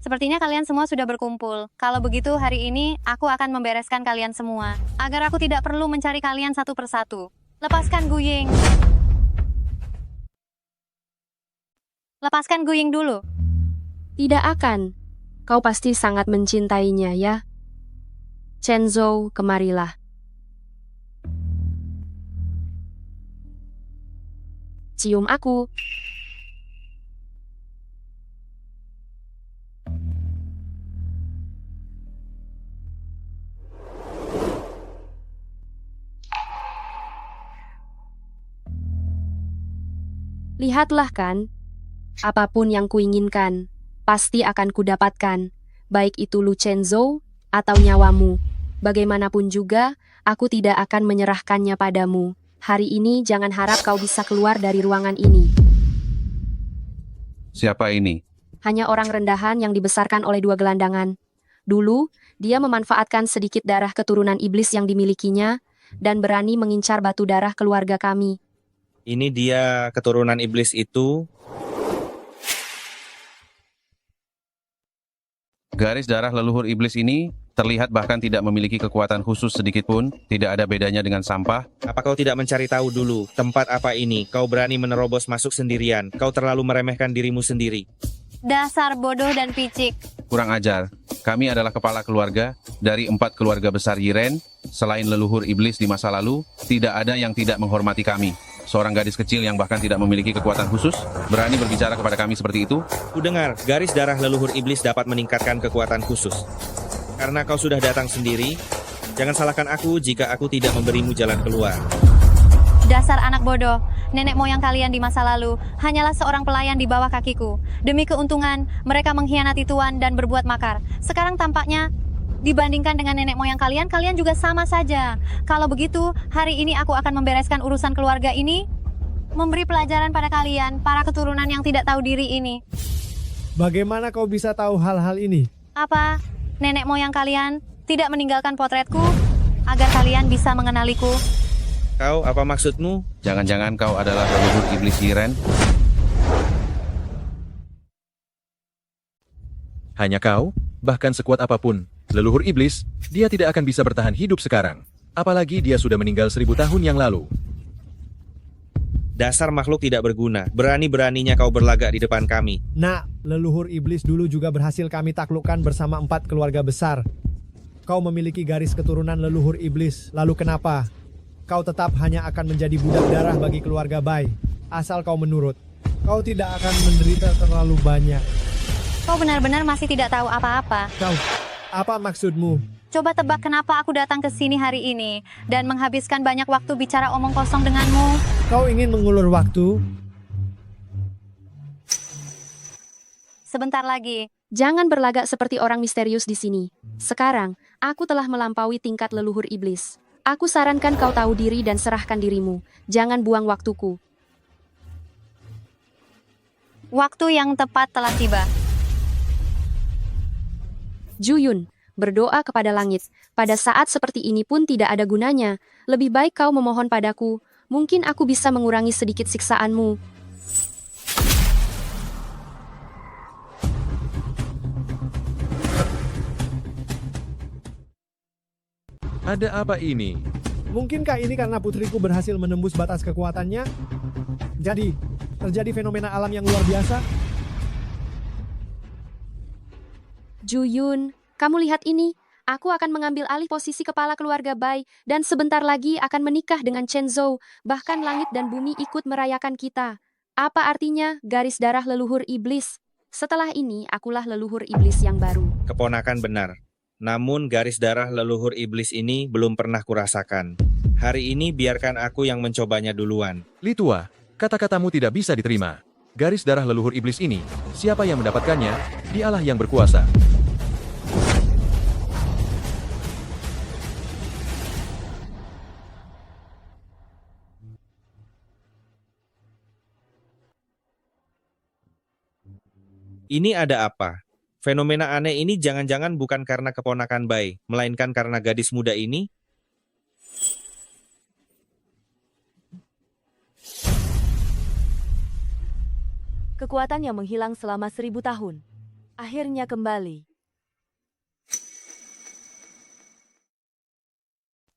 Sepertinya kalian semua sudah berkumpul. Kalau begitu, hari ini aku akan membereskan kalian semua, agar aku tidak perlu mencari kalian satu persatu. Lepaskan Gu Ying. Lepaskan Gu Ying dulu. Tidak akan. Kau pasti sangat mencintainya, ya? Chenzhou, kemarilah. Cium aku. Lihatlah kan, apapun yang kuinginkan, pasti akan kudapatkan, baik itu Lu Chenzhou atau nyawamu. Bagaimanapun juga, aku tidak akan menyerahkannya padamu. Hari ini jangan harap kau bisa keluar dari ruangan ini. Siapa ini? Hanya orang rendahan yang dibesarkan oleh 2 gelandangan. Dulu, dia memanfaatkan sedikit darah keturunan iblis yang dimilikinya, dan berani mengincar batu darah keluarga kami. Ini dia keturunan iblis itu. Garis darah leluhur iblis ini terlihat bahkan tidak memiliki kekuatan khusus sedikit pun, tidak ada bedanya dengan sampah. Apa kau tidak mencari tahu dulu, tempat apa ini? Kau berani menerobos masuk sendirian. Kau terlalu meremehkan dirimu sendiri. Dasar bodoh dan picik. Kurang ajar. Kami adalah kepala keluarga dari 4 keluarga besar Yiren. Selain leluhur iblis di masa lalu, tidak ada yang tidak menghormati kami. Seorang gadis kecil yang bahkan tidak memiliki kekuatan khusus, berani berbicara kepada kami seperti itu? Kudengar, garis darah leluhur iblis dapat meningkatkan kekuatan khusus. Karena kau sudah datang sendiri, jangan salahkan aku jika aku tidak memberimu jalan keluar. Dasar anak bodoh, nenek moyang kalian di masa lalu hanyalah seorang pelayan di bawah kakiku. Demi keuntungan, mereka mengkhianati tuan dan berbuat makar. Sekarang tampaknya, dibandingkan dengan nenek moyang kalian, kalian juga sama saja. Kalau begitu, hari ini aku akan membereskan urusan keluarga ini, memberi pelajaran pada kalian, para keturunan yang tidak tahu diri ini. Bagaimana kau bisa tahu hal-hal ini? Apa? Nenek moyang kalian tidak meninggalkan potretku, agar kalian bisa mengenaliku? Kau, apa maksudmu? Jangan-jangan kau adalah leluhur iblis Yiren? Hanya kau, bahkan sekuat apapun, leluhur iblis, dia tidak akan bisa bertahan hidup sekarang. Apalagi dia sudah meninggal 1000 tahun yang lalu. Dasar makhluk tidak berguna, berani-beraninya kau berlagak di depan kami. Nak, leluhur iblis dulu juga berhasil kami taklukkan bersama 4 keluarga besar. Kau memiliki garis keturunan leluhur iblis, lalu kenapa? Kau tetap hanya akan menjadi budak darah bagi keluarga Bai, asal kau menurut. Kau tidak akan menderita terlalu banyak. Kau benar-benar masih tidak tahu apa-apa. Kau, apa maksudmu? Coba tebak kenapa aku datang ke sini hari ini dan menghabiskan banyak waktu bicara omong kosong denganmu. Kau ingin mengulur waktu? Sebentar lagi. Jangan berlagak seperti orang misterius di sini. Sekarang, aku telah melampaui tingkat leluhur iblis. Aku sarankan kau tahu diri dan serahkan dirimu. Jangan buang waktuku. Waktu yang tepat telah tiba. Juyun, berdoa kepada langit. Pada saat seperti ini pun tidak ada gunanya. Lebih baik kau memohon padaku. Mungkin aku bisa mengurangi sedikit siksaanmu. Ada apa ini? Mungkinkah ini karena putriku berhasil menembus batas kekuatannya? Jadi, terjadi fenomena alam yang luar biasa? Juyun, kamu lihat ini. Aku akan mengambil alih posisi kepala keluarga Bai dan sebentar lagi akan menikah dengan Chen Zhou. Bahkan langit dan bumi ikut merayakan kita. Apa artinya garis darah leluhur iblis? Setelah ini, akulah leluhur iblis yang baru. Keponakan benar. Namun garis darah leluhur iblis ini belum pernah kurasakan. Hari ini biarkan aku yang mencobanya duluan. Li Tua, kata-katamu tidak bisa diterima. Garis darah leluhur iblis ini, siapa yang mendapatkannya? Dialah yang berkuasa. Ini ada apa? Fenomena aneh ini jangan-jangan bukan karena keponakan Bai, melainkan karena gadis muda ini? Kekuatan yang menghilang selama 1000 tahun. Akhirnya kembali.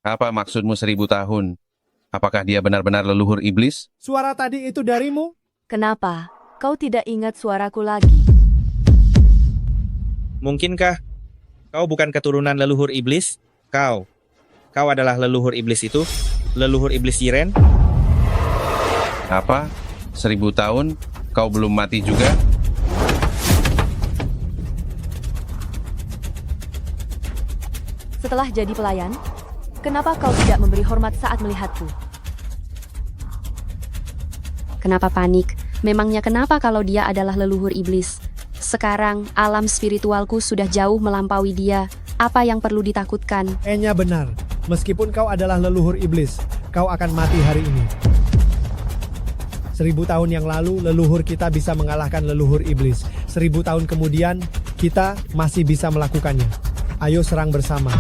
Apa maksudmu 1000 tahun? Apakah dia benar-benar leluhur iblis? Suara tadi itu darimu? Kenapa? Kau tidak ingat suaraku lagi? Mungkinkah kau bukan keturunan leluhur iblis? Kau adalah leluhur iblis itu? Leluhur iblis Yiren? Apa? 1000 tahun? Kau belum mati juga? Setelah jadi pelayan, kenapa kau tidak memberi hormat saat melihatku? Kenapa panik? Memangnya kenapa kalau dia adalah leluhur iblis? Sekarang, alam spiritualku sudah jauh melampaui dia. Apa yang perlu ditakutkan? Enya benar. Meskipun kau adalah leluhur iblis, kau akan mati hari ini. 1000 tahun yang lalu, leluhur kita bisa mengalahkan leluhur iblis. 1000 tahun kemudian, kita masih bisa melakukannya. Ayo serang bersama.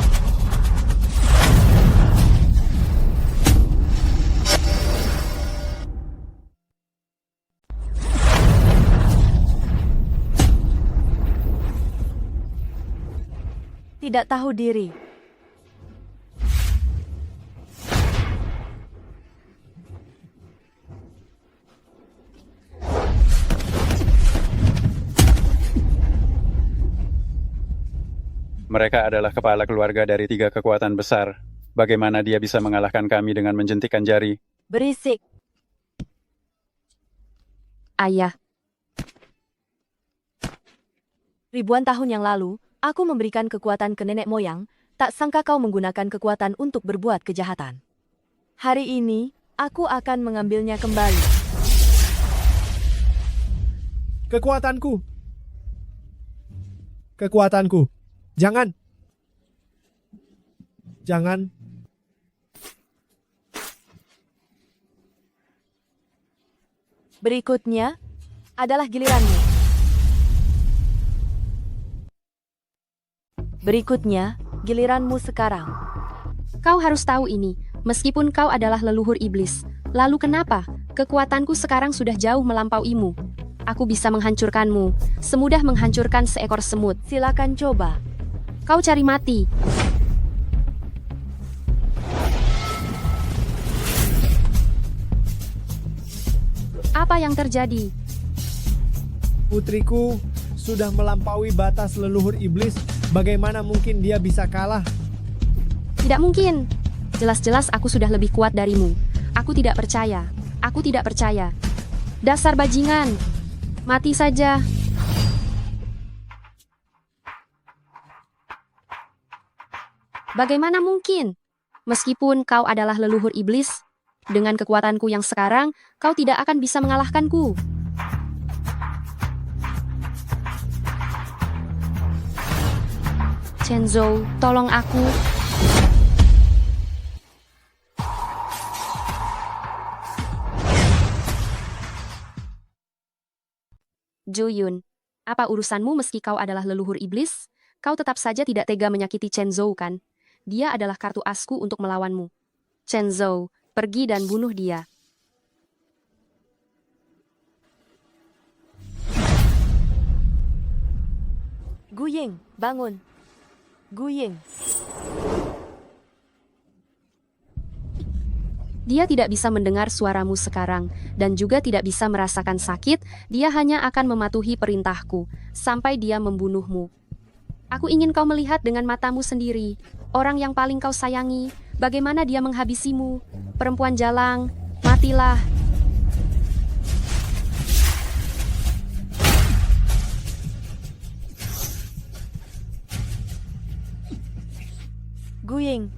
Tidak tahu diri. Mereka adalah kepala keluarga dari 3 kekuatan besar. Bagaimana dia bisa mengalahkan kami dengan menjentikan jari? Berisik. Ayah. Ribuan tahun yang lalu, aku memberikan kekuatan ke nenek moyang, tak sangka kau menggunakan kekuatan untuk berbuat kejahatan. Hari ini, aku akan mengambilnya kembali. Kekuatanku. Kekuatanku. Jangan. Jangan. Berikutnya adalah giliranmu. Berikutnya, giliranmu sekarang. Kau harus tahu ini, meskipun kau adalah leluhur iblis. Lalu kenapa? Kekuatanku sekarang sudah jauh melampauimu. Aku bisa menghancurkanmu, semudah menghancurkan seekor semut. Silakan coba. Kau cari mati. Apa yang terjadi? Putriku sudah melampaui batas leluhur iblis. Bagaimana mungkin dia bisa kalah? Tidak mungkin. Jelas-jelas aku sudah lebih kuat darimu. Aku tidak percaya. Aku tidak percaya. Dasar bajingan. Mati saja. Bagaimana mungkin? Meskipun kau adalah leluhur iblis, dengan kekuatanku yang sekarang, kau tidak akan bisa mengalahkanku. Chen Zhou, tolong aku. Juyun, apa urusanmu meski kau adalah leluhur iblis? Kau tetap saja tidak tega menyakiti Chen Zhou kan? Dia adalah kartu asku untuk melawanmu. Chen Zhou, pergi dan bunuh dia. Gu Ying, bangun. Gu Ying. Dia tidak bisa mendengar suaramu sekarang, dan juga tidak bisa merasakan sakit. Dia hanya akan mematuhi perintahku, sampai dia membunuhmu. Aku ingin kau melihat dengan matamu sendiri, orang yang paling kau sayangi, bagaimana dia menghabisimu. Perempuan jalang, matilah. Guying,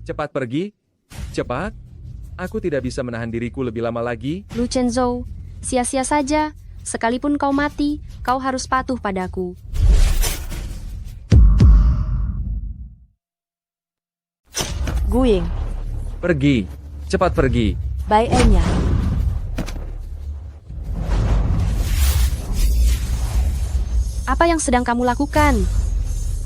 Cepat pergi. Cepat. Aku tidak bisa menahan diriku lebih lama lagi. Lu Chenzhou, sia-sia saja. Sekalipun kau mati, kau harus patuh padaku. Guying, Pergi. Cepat pergi. Bai Enya. Apa yang sedang kamu lakukan?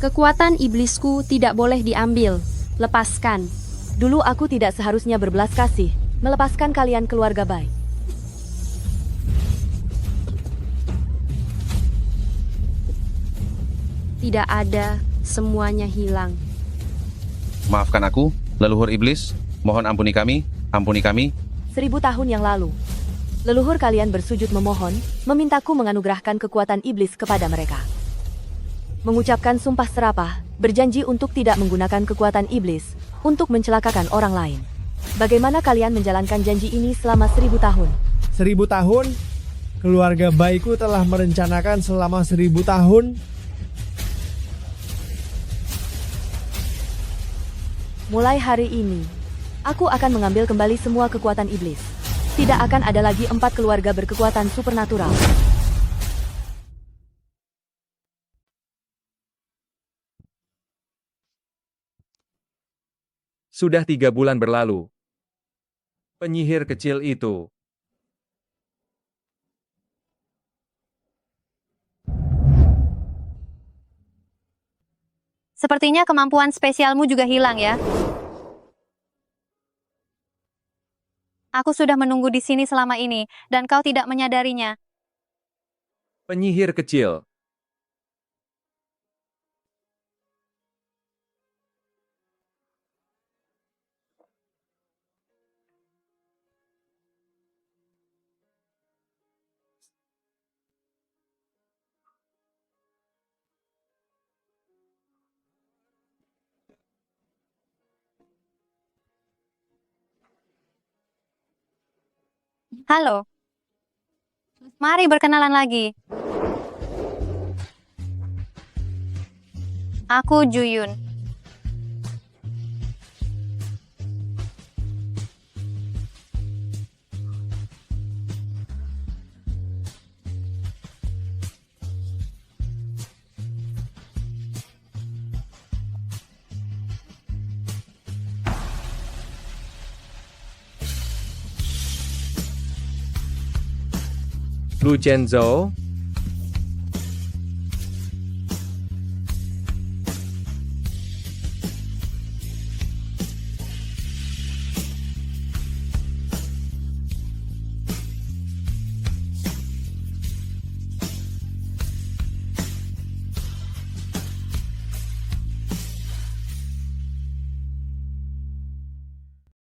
Kekuatan iblisku tidak boleh diambil. Lepaskan. Dulu aku tidak seharusnya berbelas kasih, melepaskan kalian keluarga Bai. Tidak ada, semuanya hilang. Maafkan aku, leluhur iblis. Mohon ampuni kami, ampuni kami. 1000 tahun yang lalu, leluhur kalian bersujud memohon, memintaku menganugerahkan kekuatan iblis kepada mereka. Mengucapkan sumpah serapah, berjanji untuk tidak menggunakan kekuatan iblis untuk mencelakakan orang lain. Bagaimana kalian menjalankan janji ini selama 1000 tahun? 1000 tahun? Keluarga Baiku telah merencanakan selama 1000 tahun. Mulai hari ini, aku akan mengambil kembali semua kekuatan iblis. Tidak akan ada lagi 4 keluarga berkekuatan supernatural. Sudah 3 bulan berlalu. Penyihir kecil itu. Sepertinya kemampuan spesialmu juga hilang ya. Aku sudah menunggu di sini selama ini, dan kau tidak menyadarinya. Penyihir kecil. Halo. Mari berkenalan lagi. Aku Juyun. Lu Chenzhou,